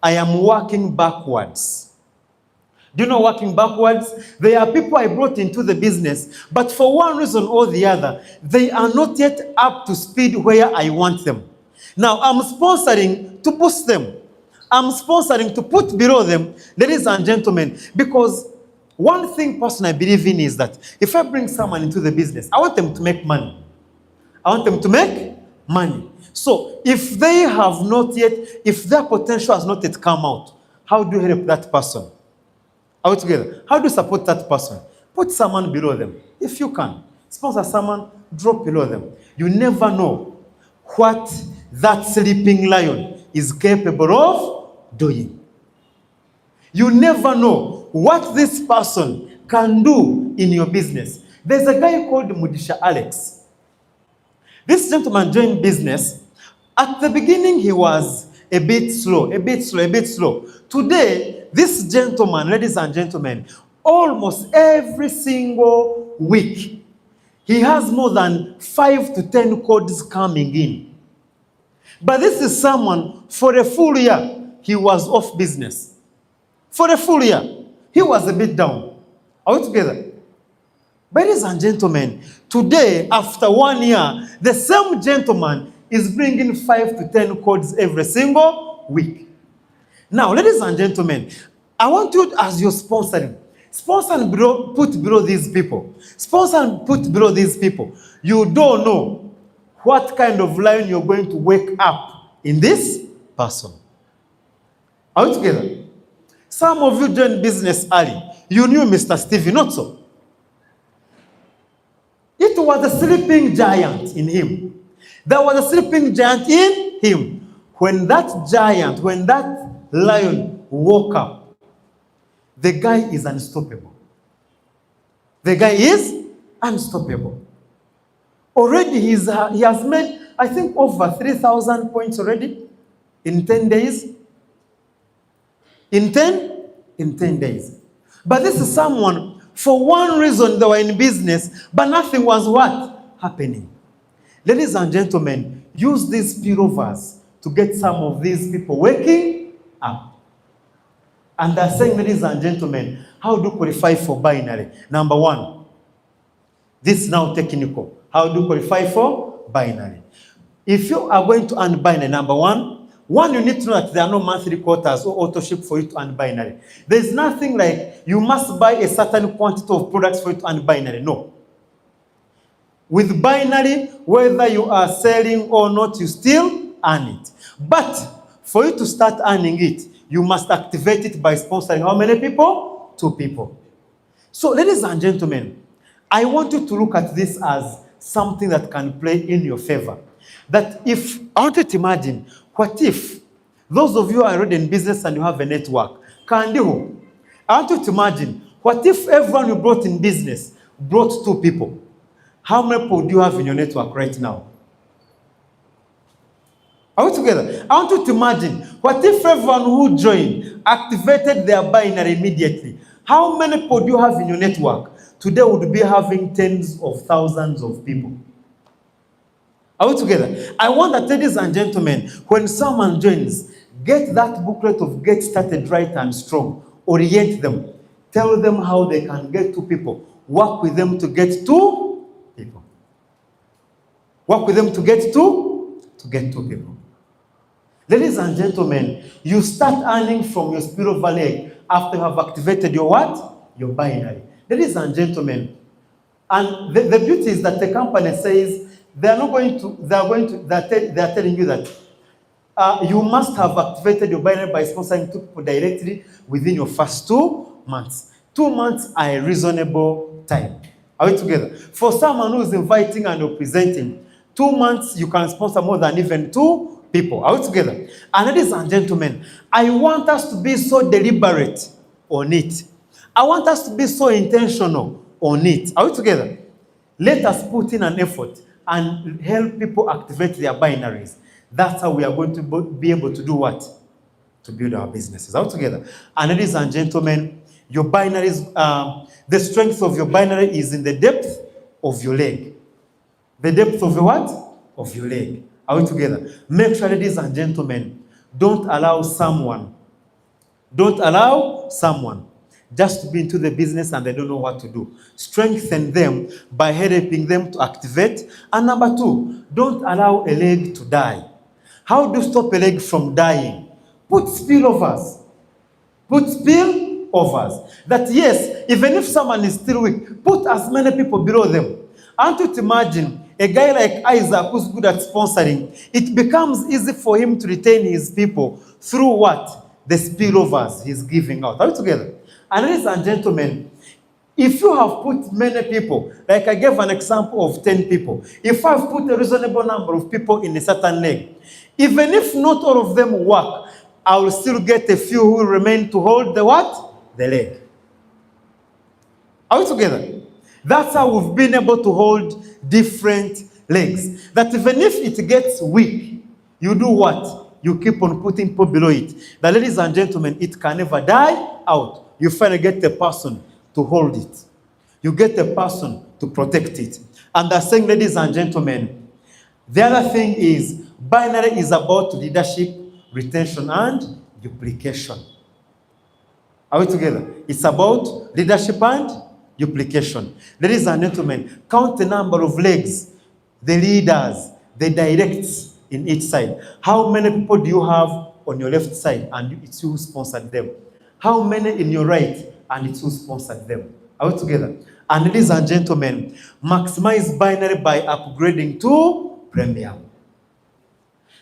I am working backwards. Do you know working backwards? There are people I brought into the business, but for one reason or the other, they are not yet up to speed where I want them. Now, I'm sponsoring to boost them. I'm sponsoring to put below them, ladies and gentlemen, because One thing personally I believe in is that if I bring someone into the business, I want them to make money. I want them to make money. So if they have not yet, if their potential has not yet come out, how do you help that person? Are we together? How do you support that person? Put someone below them. If you can, sponsor someone, drop below them. You never know what that sleeping lion is capable of doing. You never know what this person can do in your business. There's a guy called Mudisha Alex. This gentleman joined business. At the beginning, he was a bit slow. Today, this gentleman, ladies and gentlemen, almost every single week, he has more than 5 to 10 codes coming in. But this is someone, for a full year, he was off business. For a full year, he was a bit down. Are we together? Ladies and gentlemen, today, after 1 year, the same gentleman is bringing 5 to 10 codes every single week. Now, ladies and gentlemen, I want you, as you're sponsoring, sponsor and put below these people. Sponsor and put below these people. You don't know what kind of lion you're going to wake up in this person. Are we together? Some of you joined business early. You knew Mr. Stevie, not so. It was a sleeping giant in him. There was a sleeping giant in him. When that giant, when that lion woke up, the guy is unstoppable. The guy is unstoppable. Already he has made, I think, over 3,000 points already in 10 days. In 10 days. But this is someone, for one reason they were in business, but nothing was what? Happening. Ladies and gentlemen, use these spillovers to get some of these people waking up. And they're saying, ladies and gentlemen, how do you qualify for binary? Number one, this is now technical. How do you qualify for binary? If you are going to earn binary, number one, you need to know that there are no monthly quotas or auto-ship for you to earn binary. There's nothing like you must buy a certain quantity of products for you to earn binary. No. With binary, whether you are selling or not, you still earn it. But for you to start earning it, you must activate it by sponsoring how many people? 2 people. So, ladies and gentlemen, I want you to look at this as something that can play in your favor. That if, I want you to imagine, what if those of you are already in business and you have a network? I want you to imagine, what if everyone you brought in business brought 2 people? How many people do you have in your network right now? Are we together? I want you to imagine, what if everyone who joined activated their binary immediately? How many people do you have in your network? Today would be having tens of thousands of people. Are we together? I want that, ladies and gentlemen, when someone joins, get that booklet of Get Started Right and Strong. Orient them. Tell them how they can get 2 people. Work with them to get 2 people. Work with them to get 2 people. Ladies and gentlemen, you start earning from your spiritual leg after you have activated your what? Your binary. Ladies and gentlemen, and the beauty is that the company says they are telling you that you must have activated your binary by sponsoring 2 people directly within your first 2 months. 2 months are a reasonable time. Are we together? For someone who is inviting and representing, 2 months you can sponsor more than even 2 people. Are we together? And ladies and gentlemen, I want us to be so deliberate on it. I want us to be so intentional on it. Are we together? Let us put in an effort and help people activate their binaries. That's how we are going to be able to do what? To build our businesses. All together. And ladies and gentlemen, your binaries, the strength of your binary is in the depth of your leg. The depth of your what? Of your leg. Are we together? Make sure, ladies and gentlemen, don't allow someone just to be into the business and they don't know what to do. Strengthen them by helping them to activate. And number 2, don't allow a leg to die. How do you stop a leg from dying? Put spillovers. Put overs. That yes, even if someone is still weak, put as many people below them. And to imagine a guy like Isaac who's good at sponsoring, it becomes easy for him to retain his people through what? The spillovers he's giving out. Are we together? And ladies and gentlemen, if you have put many people, like I gave an example of 10 people, if I've put a reasonable number of people in a certain leg, even if not all of them work, I will still get a few who remain to hold the what? The leg. Are we together? That's how we've been able to hold different legs. That even if it gets weak, you do what? You keep on putting people below it. That, ladies and gentlemen, it can never die out. You finally get the person to hold it. You get the person to protect it. And they're saying, ladies and gentlemen, the other thing is, binary is about leadership, retention, and duplication. Are we together? It's about leadership and duplication. Ladies and gentlemen, count the number of legs, the leaders, the directs in each side. How many people do you have on your left side and it's you who sponsored them? How many in your right and it's who sponsored them? Are we together? And ladies and gentlemen, maximize binary by upgrading to premium.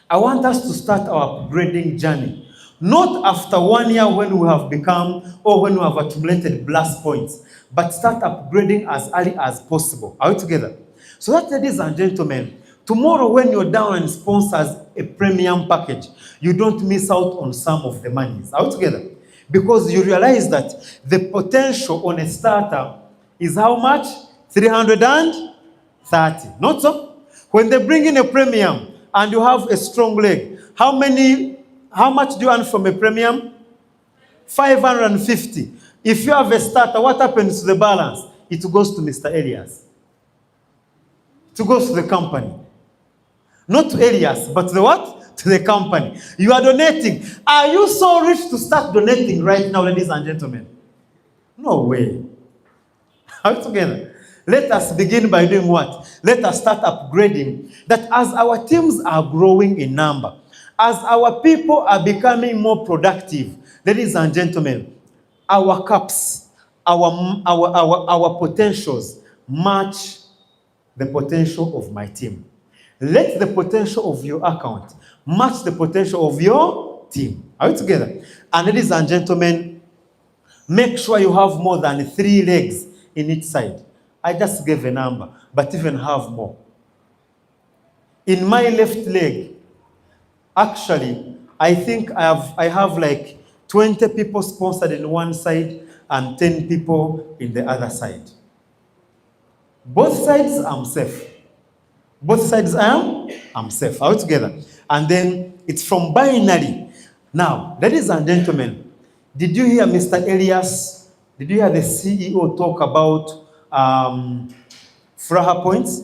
I want us to start our upgrading journey. Not after 1 year when we have become or when we have accumulated blast points, but start upgrading as early as possible. Are we together? So that, ladies and gentlemen, tomorrow when you're down and sponsors a premium package, you don't miss out on some of the monies. Are we together? Because you realize that the potential on a starter is how much? 330. Not so? When they bring in a premium and you have a strong leg, how much do you earn from a premium? 550. If you have a starter, what happens to the balance? It goes to Mr. Elias. It goes to the company. Not to Elias, but to the what? To the company. You are donating. Are you so rich to start donating right now, ladies and gentlemen? No way. Are we together? Let us begin by doing what? Let us start upgrading. That as our teams are growing in number, as our people are becoming more productive, ladies and gentlemen, our cups, our potentials match the potential of my team. Let the potential of your account match the potential of your team. Are we together? And ladies and gentlemen, make sure you have more than 3 legs in each side. I just gave a number, but even have more. In my left leg, actually, I think I have like 20 people sponsored in one side and 10 people in the other side. Both sides, I'm safe. Both sides, I'm safe. Are we together? And then it's from binary. Now, ladies and gentlemen, did you hear Mr. Elias? Did you hear the CEO talk about Fraha points?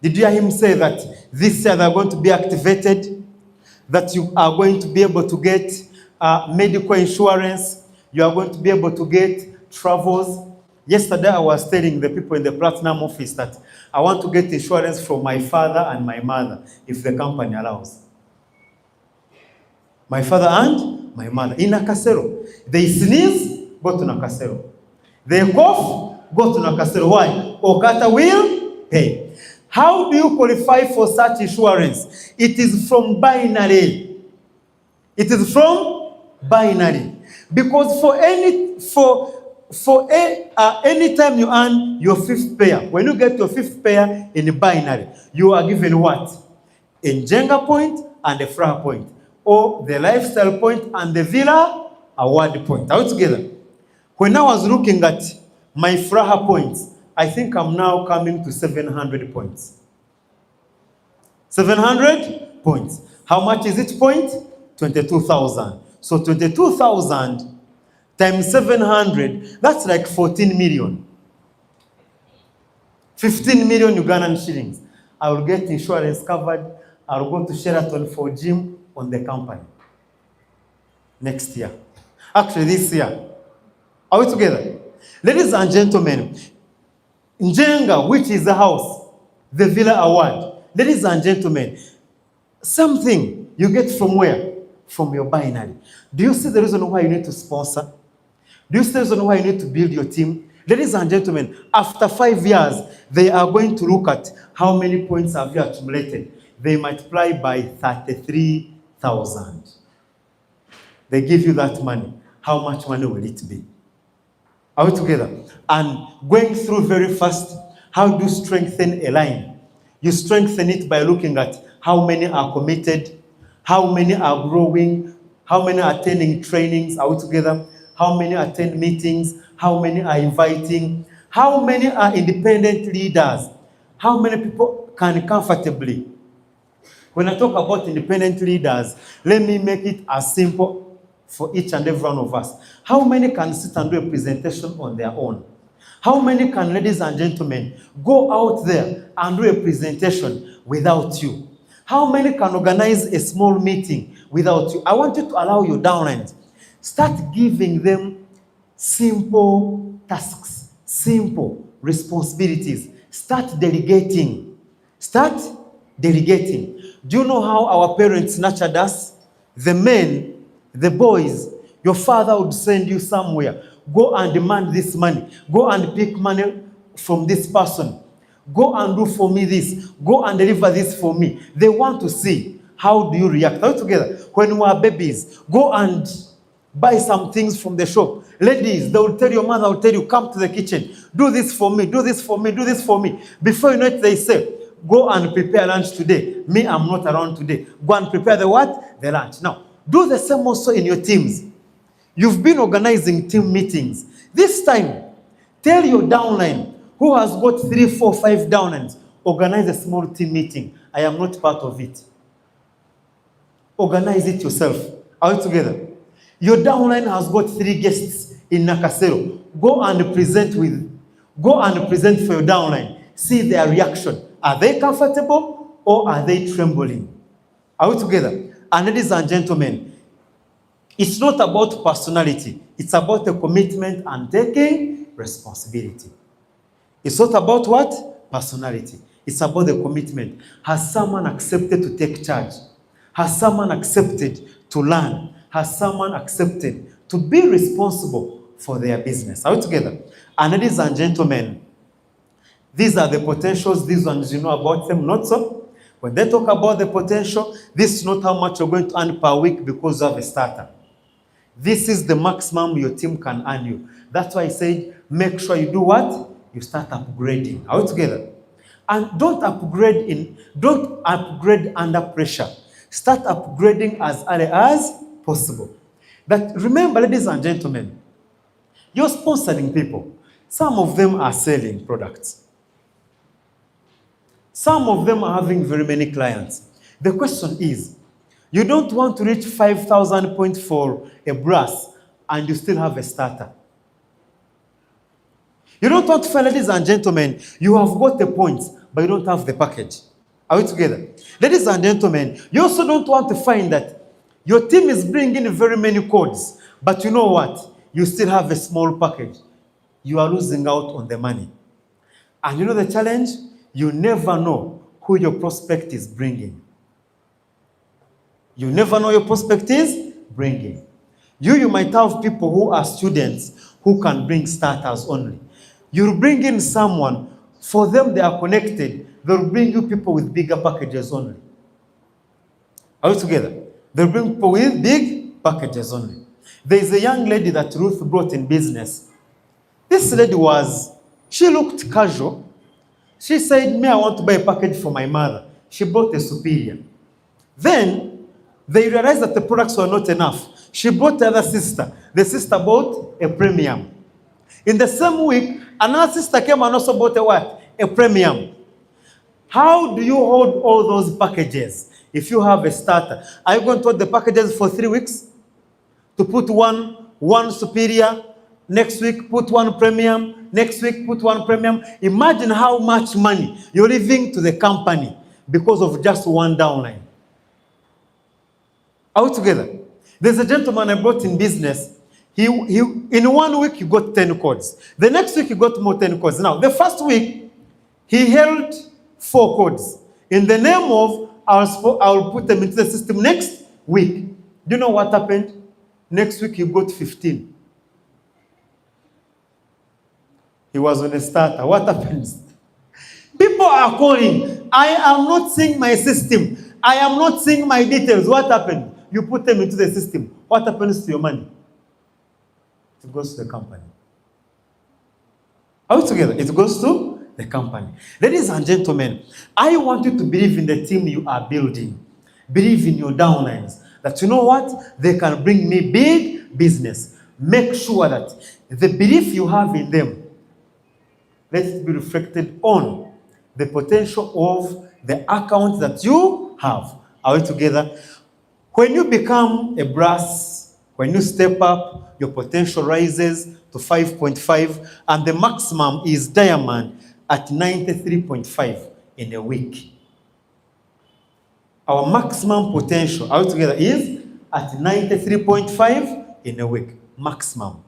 Did you hear him say that this year they're going to be activated? That you are going to be able to get medical insurance? You are going to be able to get travels? Yesterday I was telling the people in the Platinum office that I want to get insurance from my father and my mother if the company allows. My father and my mother. In Nakasero. They sneeze, go to Nakasero. They cough, go to Nakasero. Why? OQATA will pay. How do you qualify for such insurance? It is from binary. It is from binary. Because for any time you earn your 5th pair, when you get your 5th pair in binary, you are given what? A Jenga point and a Fraha point. Or the lifestyle point and the Villa award point. Are we together? When I was looking at my Fraha points, I think I'm now coming to 700 points. 700 points. How much is each point? 22,000. So 22,000 times 700, that's like 14 million. 15 million Ugandan shillings. I will get insurance covered. I will go to Sheraton for gym on the company. Next year. Actually, this year. Are we together? Ladies and gentlemen, Njenga, which is the house, the Villa Award. Ladies and gentlemen, something you get from where? From your binary. Do you see the reason why you need to sponsor? Do you see the reason why you need to build your team? Ladies and gentlemen, after 5 years, they are going to look at how many points have you accumulated. They multiply by 33,000. They give you that money. How much money will it be? Are we together? And going through very fast, how do you strengthen a line? You strengthen it by looking at how many are committed, how many are growing, how many are attending trainings. Are we together? How many attend meetings? How many are inviting? How many are independent leaders? How many people can comfortably? When I talk about independent leaders, let me make it as simple for each and every one of us. How many can sit and do a presentation on their own? How many can, ladies and gentlemen, go out there and do a presentation without you? How many can organize a small meeting without you? I want you to allow your downlines. Start giving them simple tasks, simple responsibilities. Start delegating. Start delegating. Do you know how our parents nurtured us? The men, the boys, your father would send you somewhere. Go and demand this money. Go and pick money from this person. Go and do for me this. Go and deliver this for me. They want to see how do you react. All together. When we are babies, go and buy some things from the shop. Ladies, they will tell your mother, will tell you, come to the kitchen. Do this for me, do this for me, do this for me. Before you know it, they say, go and prepare lunch today. Me, I'm not around today. Go and prepare the what? The lunch. Now, do the same also in your teams. You've been organizing team meetings. This time, tell your downline who has got 3, 4, 5 downlines, organize a small team meeting. I am not part of it. Organize it yourself. Are we together? Your downline has got 3 guests in Nakasero. Go and present for your downline. See their reaction. Are they comfortable or are they trembling? Are we together? And ladies and gentlemen, it's not about personality. It's about the commitment and taking responsibility. It's not about what? Personality. It's about the commitment. Has someone accepted to take charge? Has someone accepted to learn? Has someone accepted to be responsible for their business? Are we together? And ladies and gentlemen, these are the potentials. These ones, you know about them, not so? When they talk about the potential, this is not how much you're going to earn per week because you have a starter. This is the maximum your team can earn you. That's why I said, make sure you do what? You start upgrading. Are we together? And don't upgrade under pressure. Start upgrading as early as possible. But remember, ladies and gentlemen, you're sponsoring people. Some of them are selling products. Some of them are having very many clients. The question is, you don't want to reach 5,000 points for a brass and you still have a starter. You don't want to find, ladies and gentlemen, you have got the points, but you don't have the package. Are we together? Ladies and gentlemen, you also don't want to find that your team is bringing very many codes, but you know what? You still have a small package. You are losing out on the money. And you know the challenge? You never know who your prospect is bringing. You never know your prospect is bringing. You might have people who are students who can bring starters only. You'll bring in someone, for them they are connected, they'll bring you people with bigger packages only. Are we together? They'll bring people with big packages only. There's a young lady that Ruth brought in business. This lady she looked casual. She said, me, I want to buy a package for my mother. She bought a superior. Then, they realized that the products were not enough. She bought the other sister. The sister bought a premium. In the same week, another sister came and also bought a what? A premium. How do you hold all those packages if you have a starter? Are you going to hold the packages for 3 weeks? To put one superior, next week put one premium, next week put one premium. Imagine how much money you're leaving to the company because of just one downline. Are we together? There's a gentleman I brought in business. He in 1 week he got 10 codes. The next week he got more 10 codes. Now, the first week he held 4 codes. In the name of I'll put them into the system next week. Do you know what happened? Next week he got 15. He was on a starter. What happens? People are calling. I am not seeing my system. I am not seeing my details. What happened? You put them into the system. What happens to your money? It goes to the company. Are we together? It goes to the company. Ladies and gentlemen, I want you to believe in the team you are building. Believe in your downlines. That you know what? They can bring me big business. Make sure that the belief you have in them, let it be reflected on the potential of the account that you have. Are we together? When you become a brass, when you step up, your potential rises to 5.5, and the maximum is diamond at 93.5 in a week. Our maximum potential, are we together, is at 93.5 in a week. Maximum.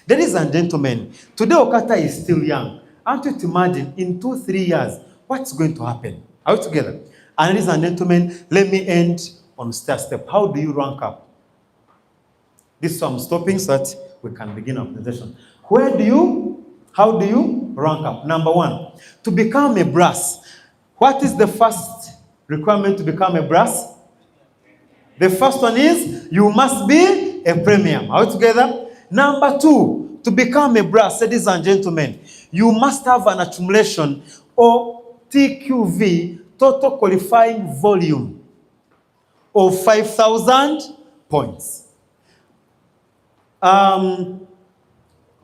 Ladies and gentlemen, today OQATA is still young. I want you to imagine in 2-3 years, what's going to happen? Are we together? And ladies and gentlemen, let me end on step. How do you rank up? This is I'm stopping so that we can begin our presentation. How do you rank up? Number one, to become a brass. What is the first requirement to become a brass? The first one is you must be a premium. Are we together? Number two, to become a brass, ladies and gentlemen, you must have an accumulation or TQV, total qualifying volume, of 5,000 points.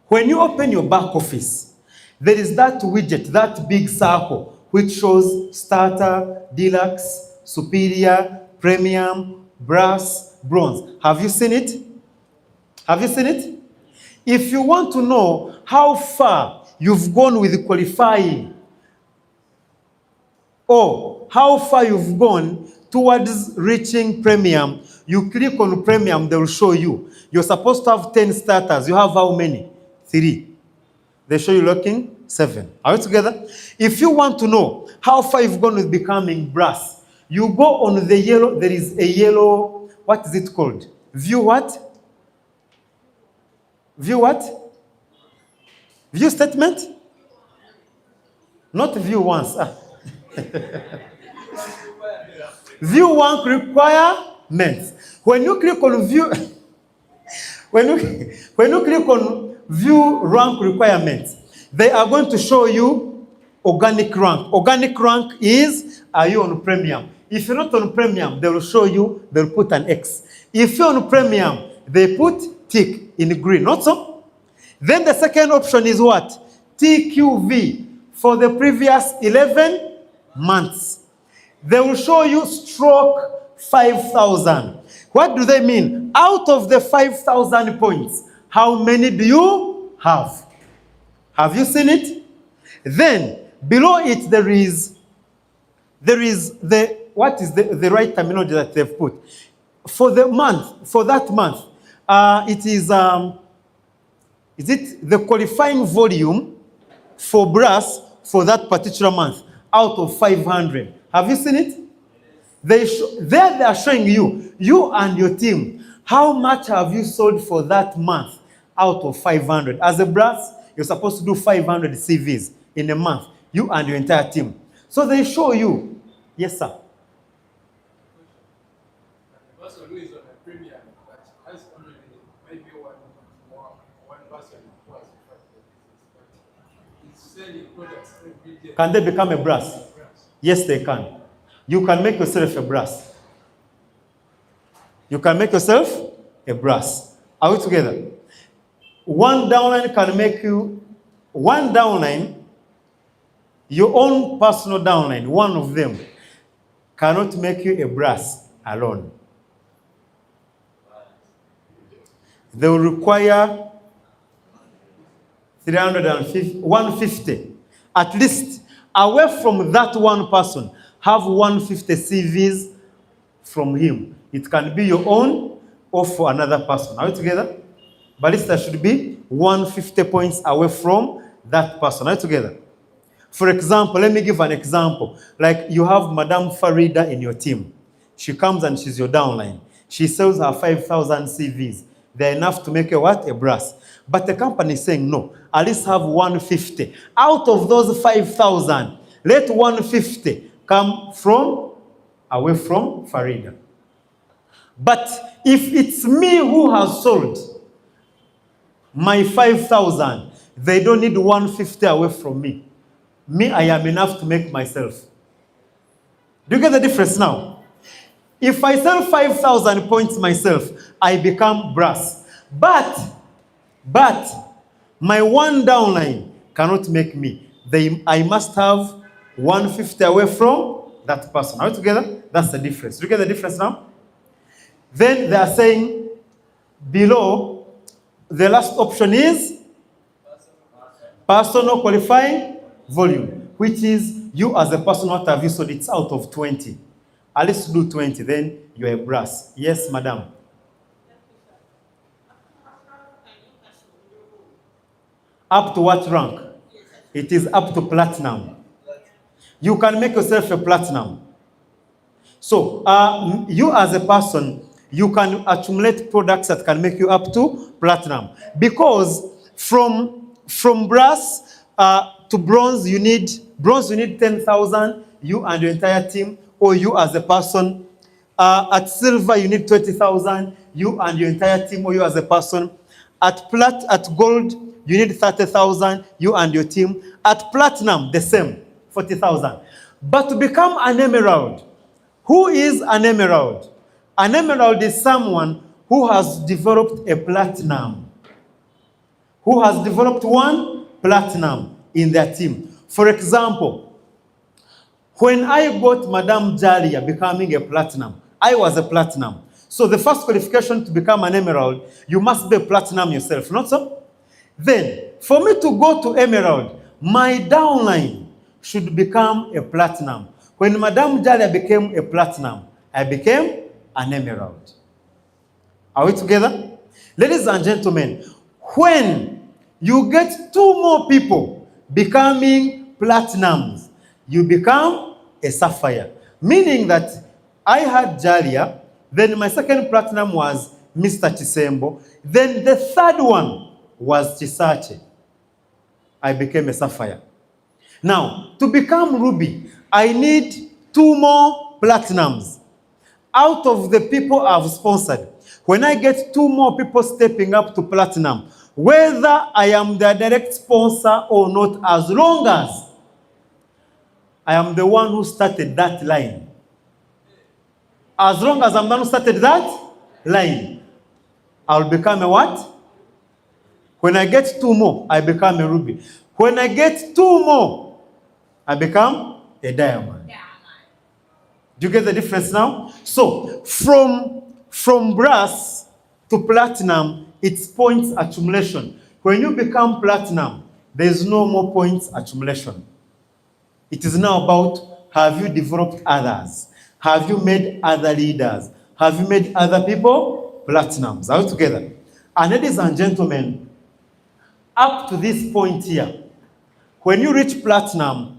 When you open your back office, there is that widget, that big circle, which shows starter, deluxe, superior, premium, brass, bronze. Have you seen it? Have you seen it? If you want to know how far you've gone with qualifying, or how far you've gone towards reaching premium, you click on premium, they will show you. You're supposed to have 10 starters. You have how many? 3. They show you looking 7. Are we together? If you want to know how far you've gone with becoming brass, you go on the yellow. There is a yellow, what is it called? View what? View what? View statement? Not view once. View one requirements. When you click on view, when you click on view rank requirements, they are going to show you organic rank. Organic rank is, are you on premium? If you're not on premium, they will show you, they'll put an X. If you're on premium, they put tick in green, not so? Then the second option is what? TQV for the previous 11 months. They will show you stroke 5,000. What do they mean? Out of the 5,000 points, how many do you have? Have you seen it? Then below it there is the, what is the right terminology that they've put? For the month, for that month, it is it the qualifying volume for brass for that particular month out of 500. Have you seen it? There they are showing you and your team, how much have you sold for that month out of 500. As a brass, you're supposed to do 500 CVs in a month, you and your entire team. So they show you. Yes, sir. The person who is on a premium, but has only maybe one person who has it's selling products every day. Can they become a brass? Yes, they can. You can make yourself a brass. You can make yourself a brass. Are we together? One downline can make you, one downline, your own personal downline, one of them, cannot make you a brass alone. They will require 150, at least. Away from that one person, have 150 CVs from him. It can be your own or for another person. Are we together? But at least there should be 150 points away from that person. Are we together? For example, let me give an example. Like you have Madame Farida in your team. She comes and she's your downline. She sells her 5,000 CVs. they're enough to make a what? A brass. But the company is saying, no, at least have 150. Out of those 5,000, let 150 come away from Farida. But if it's me who has sold my 5,000, they don't need 150 away from me. Me, I am enough to make myself. Do you get the difference now? If I sell 5,000 points myself, I become brass. But my one downline cannot make me. I must have 150 away from that person. Are we together? That's the difference. Do you get the difference now? Then they are saying below, the last option is personal qualifying volume, which is you as a person, what have you sold? It's out of 20. At least do 20, then you're a brass. Yes, madam. Up to what rank? It is up to platinum. You can make yourself a platinum. So you as a person, you can accumulate products that can make you up to platinum. Because from brass to bronze, you need 10,000, you and your entire team, or you as a person. At silver, you need 20,000, you and your entire team, or you as a person. At gold, you need 30,000, you and your team. At platinum, the same, 40,000. But to become an emerald, who is an emerald? An emerald is someone who has developed a platinum. Who has developed one platinum in their team. For example, when I got Madame Jalia becoming a platinum, I was a platinum. So the first qualification to become an emerald, you must be a platinum yourself, not so? Then, for me to go to emerald, my downline should become a platinum. When Madame Jalia became a platinum, I became an emerald. Are we together? Ladies and gentlemen, when you get 2 more people becoming platinums, you become a sapphire. Meaning that I had Jalia, then my second platinum was Mr. Chisembo, then the third one was Chisache. I became a sapphire. Now, to become ruby, I need 2 more platinums. Out of the people I've sponsored, when I get 2 more people stepping up to platinum, whether I am the direct sponsor or not, as long as I am the one who started that line. As long as I'm the one who started that line, I'll become a what? When I get 2 more, I become a ruby. When I get 2 more, I become a diamond. Do you get the difference now? So, from brass to platinum, it's points accumulation. When you become platinum, there's no more points accumulation. It is now about, have you developed others? Have you made other leaders? Have you made other people platinums? Are we together? And ladies and gentlemen, up to this point here, when you reach platinum,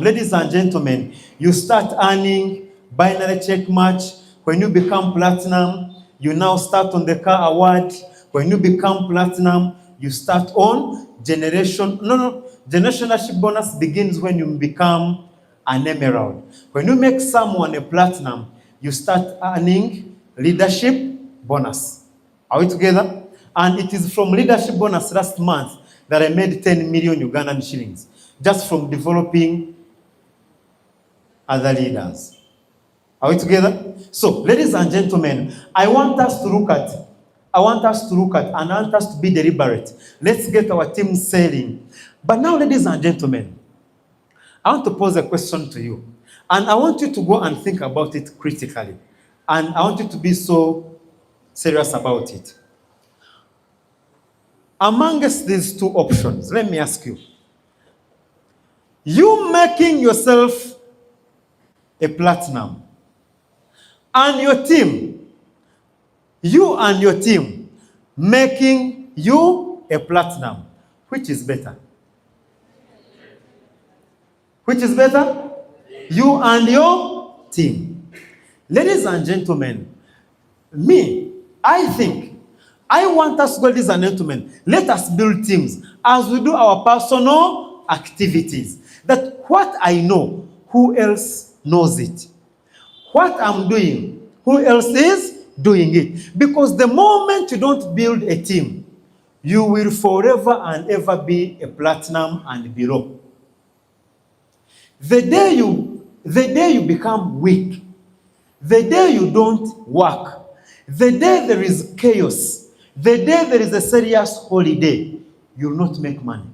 ladies and gentlemen, you start earning binary check match. When you become platinum, you now start on the car award. When you become platinum, you start on generationship bonus begins when you become an emerald. When you make someone a platinum, you start earning leadership bonus. Are we together? And it is from leadership bonus last month that I made 10 million Ugandan shillings just from developing other leaders. Are we together? So, ladies and gentlemen, I want us to look at and I want us to be deliberate. Let's get our team sailing. But now, ladies and gentlemen, I want to pose a question to you. And I want you to go and think about it critically. And I want you to be so serious about it. Amongst these 2 options, let me ask you. You making yourself a platinum and your team, making you a platinum, which is better? Which is better? You and your team. Ladies and gentlemen, I think, I want us, ladies and gentlemen, let us build teams as we do our personal activities. That what I know, who else knows it? What I'm doing, who else is doing it? Because the moment you don't build a team, you will forever and ever be a platinum and below. The day you become weak, the day you don't work, the day there is chaos, the day there is a serious holiday, you will not make money.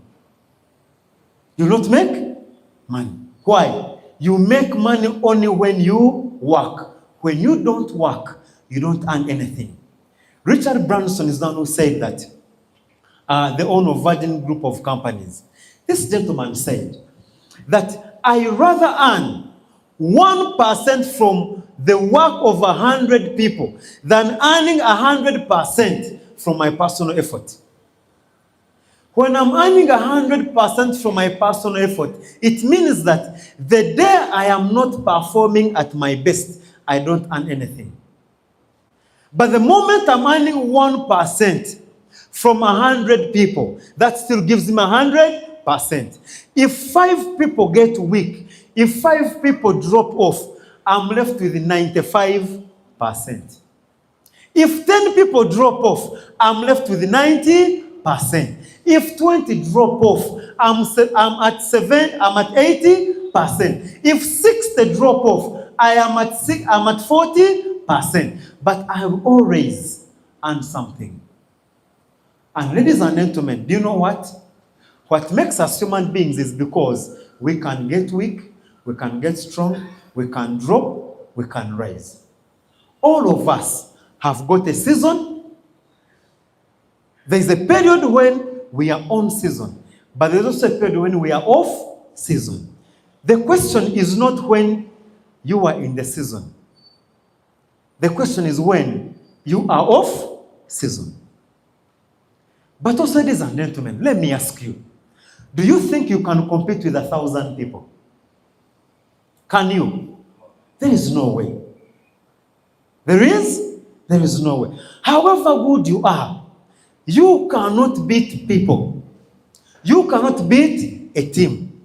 You will not make money. Why? You make money only when you work. When you don't work, you don't earn anything. Richard Branson is the one who said that, the owner of Virgin Group of Companies. This gentleman said that I rather earn 1% from the work of 100 people than earning 100% from my personal effort. When I'm earning 100% from my personal effort, it means that the day I am not performing at my best, I don't earn anything. But the moment I'm earning 1% from 100 people, that still gives me 100%. If 5 people get weak, if 5 people drop off, I'm left with 95%. If 10 people drop off, I'm left with 90%. If 20 drop off, I'm at 80%. If 60 drop off, I'm at 40%. But I will always earn something. And ladies and gentlemen, do you know what? What makes us human beings is because we can get weak, we can get strong, we can drop, we can rise. All of us have got a season. There is a period when we are on season, but there's also a period when we are off season. The question is not when you are in the season. The question is when you are off season. But also, ladies and gentlemen, let me ask you, do you think you can compete with 1,000 people? Can you? There is no way. There is no way. However good you are, you cannot beat people. You cannot beat a team.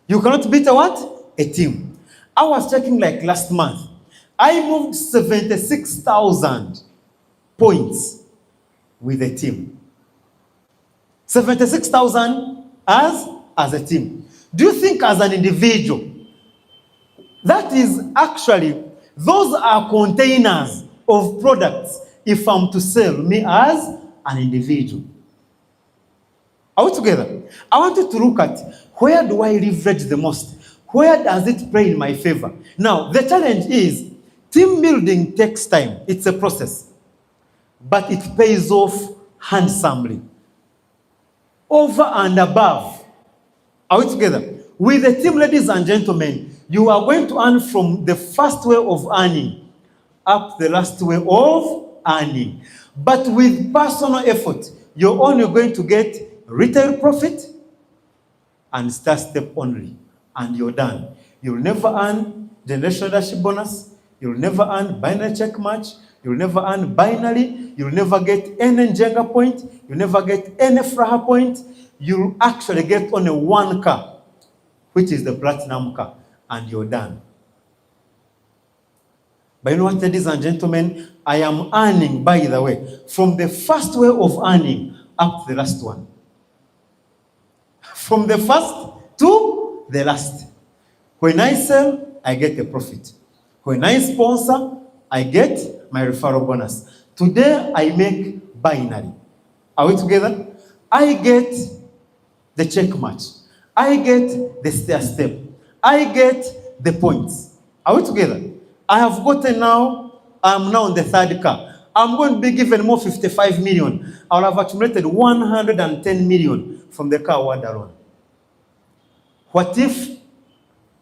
You cannot beat a what? A team. I was checking like last month. I moved 76,000 points with a team. 76,000 as a team. Do you think as an individual, that is actually, those are containers of products if I'm to sell me as an individual? Are we together? I want you to look at, where do I leverage the most? Where does it play in my favor? Now, the challenge is, team building takes time. It's a process. But it pays off handsomely. Over and above. Are we together? With the team, ladies and gentlemen, you are going to earn from the first way of earning up the last way of earning. But with personal effort, you're only going to get retail profit and start step only. And you're done. You'll never earn generation leadership bonus. You'll never earn binary check match. You'll never earn binary. You'll never get any Jenga point. You'll never get any Fraha point. You'll actually get only one car, which is the platinum car, and you're done. But you know what, ladies and gentlemen? I am earning, by the way, from the first way of earning up to the last one. From the first to the last. When I sell, I get a profit. When I sponsor, I get my referral bonus. Today, I make binary. Are we together? I get the check match. I get the stair step. I get the points. Are we together? I have gotten now, I'm now on the third car. I'm going to be given more 55 million. I'll have accumulated 110 million from the car award alone. What if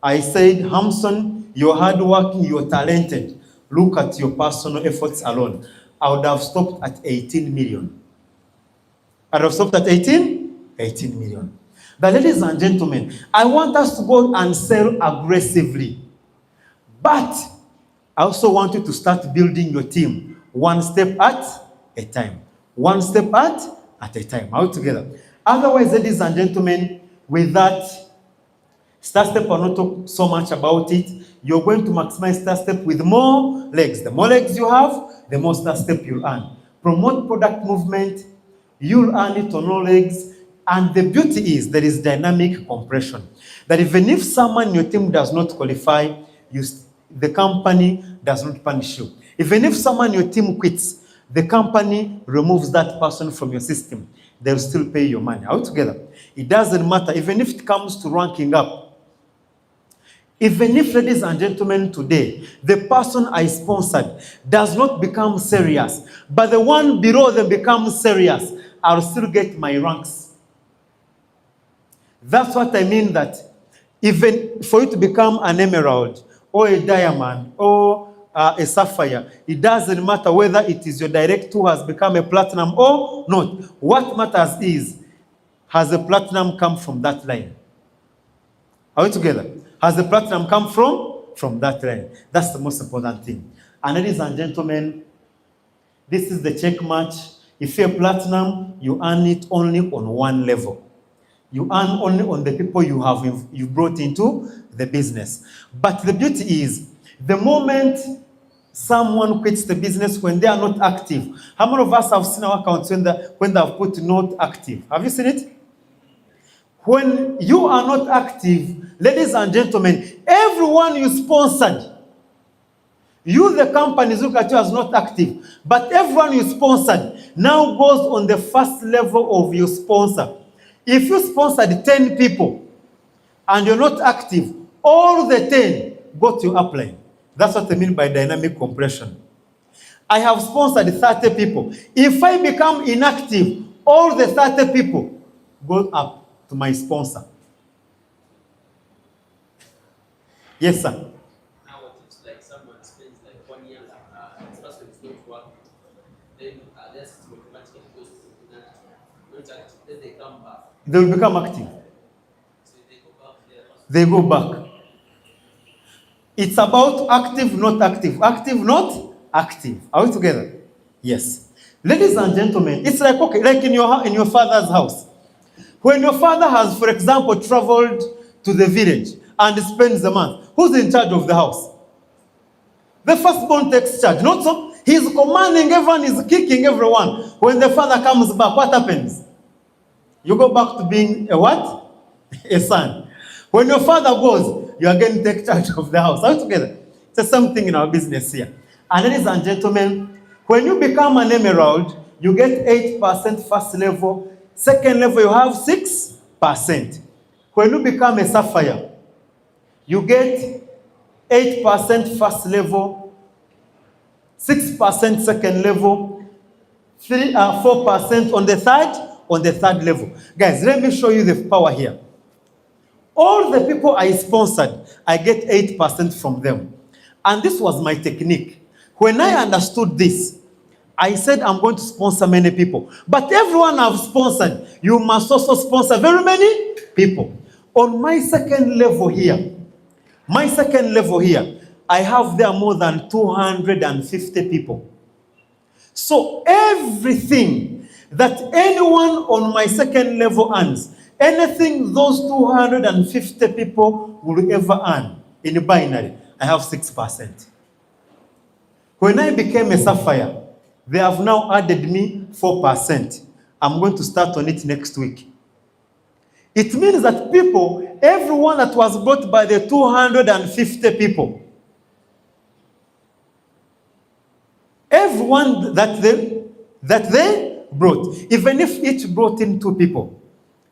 I said, Hamson, you're hardworking, you're talented. Look at your personal efforts alone. I would have stopped at 18 million. I would have stopped at 18 million. But ladies and gentlemen, I want us to go and sell aggressively. But I also want you to start building your team one step at a time. One step at a time. All together. Otherwise, ladies and gentlemen, with that, star step, I'll not talk so much about it. You're going to maximize star step with more legs. The more legs you have, the more star step you'll earn. Promote product movement, you'll earn it on all legs. And the beauty is there is dynamic compression. That even if someone in your team does not qualify, the company does not punish you. Even if someone in your team quits, the company removes that person from your system. They'll still pay your money. Altogether, it doesn't matter. Even if it comes to ranking up, even if, ladies and gentlemen, today, the person I sponsored does not become serious, but the one below them becomes serious, I'll still get my ranks. That's what I mean, that even for you to become an emerald or a diamond or a sapphire, it doesn't matter whether it is your direct who has become a platinum or not. What matters is, has the platinum come from that line? Are we together? Has the platinum come from that line? That's the most important thing. And ladies and gentlemen, this is the check match. If you're platinum, you earn it only on one level. You earn only on the people you brought into the business. But the beauty is, the moment someone quits the business when they are not active. How many of us have seen our accounts when they have put not active? Have you seen it? When you are not active, ladies and gentlemen, everyone you sponsored, you, the companies, look at you as not active, but everyone you sponsored now goes on the first level of your sponsor. If you sponsored 10 people and you're not active, all the 10 go to your upline. That's what I mean by dynamic compression. I have sponsored 30 people. If I become inactive, all the 30 people go up to my sponsor. Yes, sir. Now, what if like someone spends like 1 year, this person is not working, then their system automatically goes to that, not active, then they come back. They will become active. So they go back there. They go back. It's about active, not active. Active, not active. Are we together? Yes. Ladies and gentlemen, it's like, okay, like in your father's house. When your father has, for example, traveled to the village and spends the month, who's in charge of the house? The firstborn takes charge, not so. He's commanding everyone, he's kicking everyone. When the father comes back, what happens? You go back to being a what? A son. When your father goes, you again take charge of the house. All together. It's the same thing in our business here. And ladies and gentlemen, when you become an emerald, you get 8% first level. Second level, you have 6%. When you become a sapphire, you get 8% first level, 6% second level, 4% on the third level. Guys, let me show you the power here. All the people I sponsored, I get 8% from them. And this was my technique. When I understood this, I said I'm going to sponsor many people. But everyone I've sponsored, you must also sponsor very many people. On my second level here, I have there more than 250 people. So everything that anyone on my second level earns, anything those 250 people will ever earn in binary, I have 6%. When I became a sapphire, they have now added me 4%. I'm going to start on it next week. It means that people, everyone that was brought by the 250 people, everyone that they brought, even if each brought in 2 people,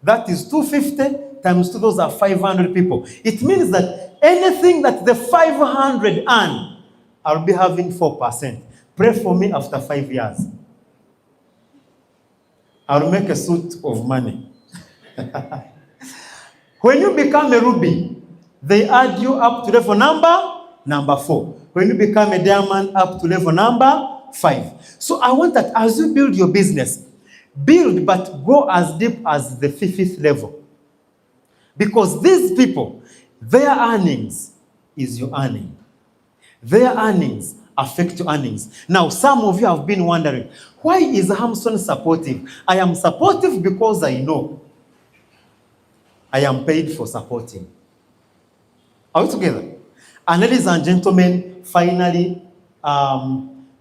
that is 250 times 2, those are 500 people. It means that anything that the 500 earn, I'll be having 4%. Pray for me after 5 years. I'll make a suit of money. When you become a ruby, they add you up to level number 4. When you become a diamond, up to level number 5. So I want that as you build your business, build but go as deep as the 5th level. Because these people, their earnings is your earning. Their earnings affect your earnings. Now, some of you have been wondering, why is Hamson supportive? I am supportive because I know I am paid for supporting. Are we together? And ladies and gentlemen, finally,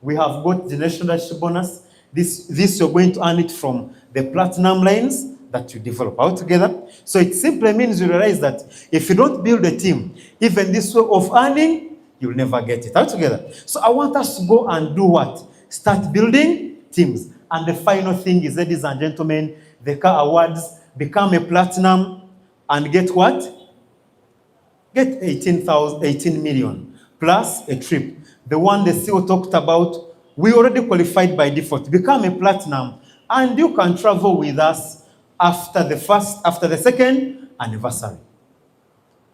we have got the national bonus. This you're going to earn it from the platinum lines that you develop. Are we together? So it simply means you realize that if you don't build a team, even this way of earning, you'll never get it. Are we together? So I want us to go and do what? Start building teams. And the final thing is, ladies and gentlemen, the car awards, become a platinum and get what? Get 18 million plus a trip. The one the CEO talked about, we already qualified by default. Become a platinum and you can travel with us after the second anniversary.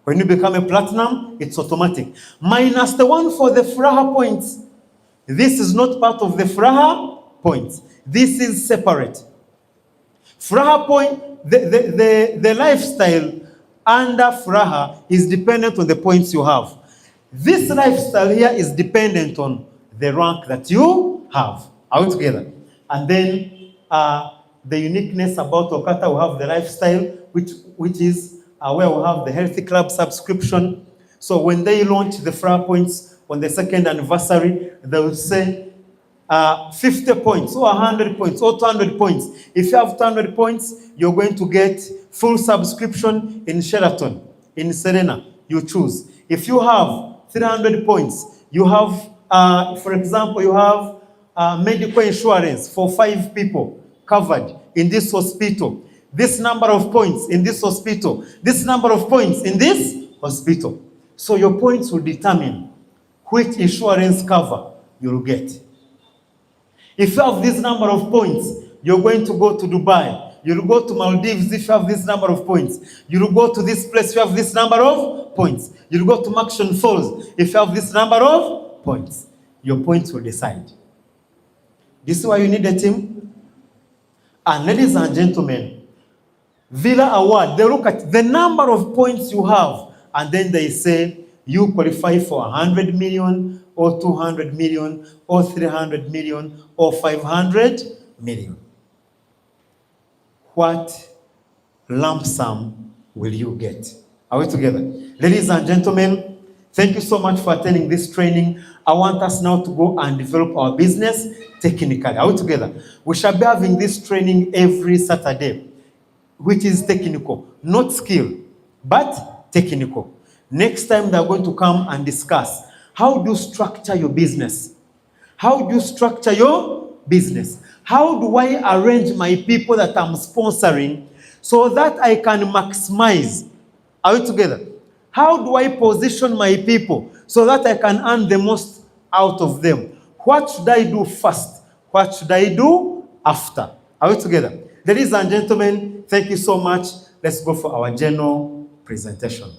When you become a platinum, it's automatic. Minus the one for the Furaha points. This is not part of the Furaha points. This is separate. Furaha point, the lifestyle under Furaha is dependent on the points you have. This lifestyle here is dependent on the rank that you have. Are we together? And then the uniqueness about OQATA, we have the lifestyle, which is where we have the Healthy Club subscription. So when they launch the Furaha points on the second anniversary, they will say 50 points or 100 points or 200 points. If you have 200 points, you're going to get full subscription in Sheraton, in Serena, you choose. If you have 300 points, you have, for example, you have medical insurance for 5 people covered in this hospital. This number of points in this hospital. This number of points in this hospital. So your points will determine which insurance cover you'll get. If you have this number of points, you're going to go to Dubai. You'll go to Maldives if you have this number of points. You'll go to this place if you have this number of points. You'll go to Maction Falls if you have this number of points. Your points will decide. This is why you need a team. And ladies and gentlemen, Villa Award, they look at the number of points you have, and then they say, you qualify for 100 million, or 200 million, or 300 million, or 500 million. What lump sum will you get? Are we together? Ladies and gentlemen, thank you so much for attending this training. I want us now to go and develop our business technically. Are we together? We shall be having this training every Saturday, which is technical, not skill, but technical. Next time they're going to come and discuss how do you structure your business? How do you structure your business? How do I arrange my people that I'm sponsoring so that I can maximize? Are we together? How do I position my people so that I can earn the most out of them? What should I do first? What should I do after? Are we together? Ladies and gentlemen, thank you so much. Let's go for our general presentation.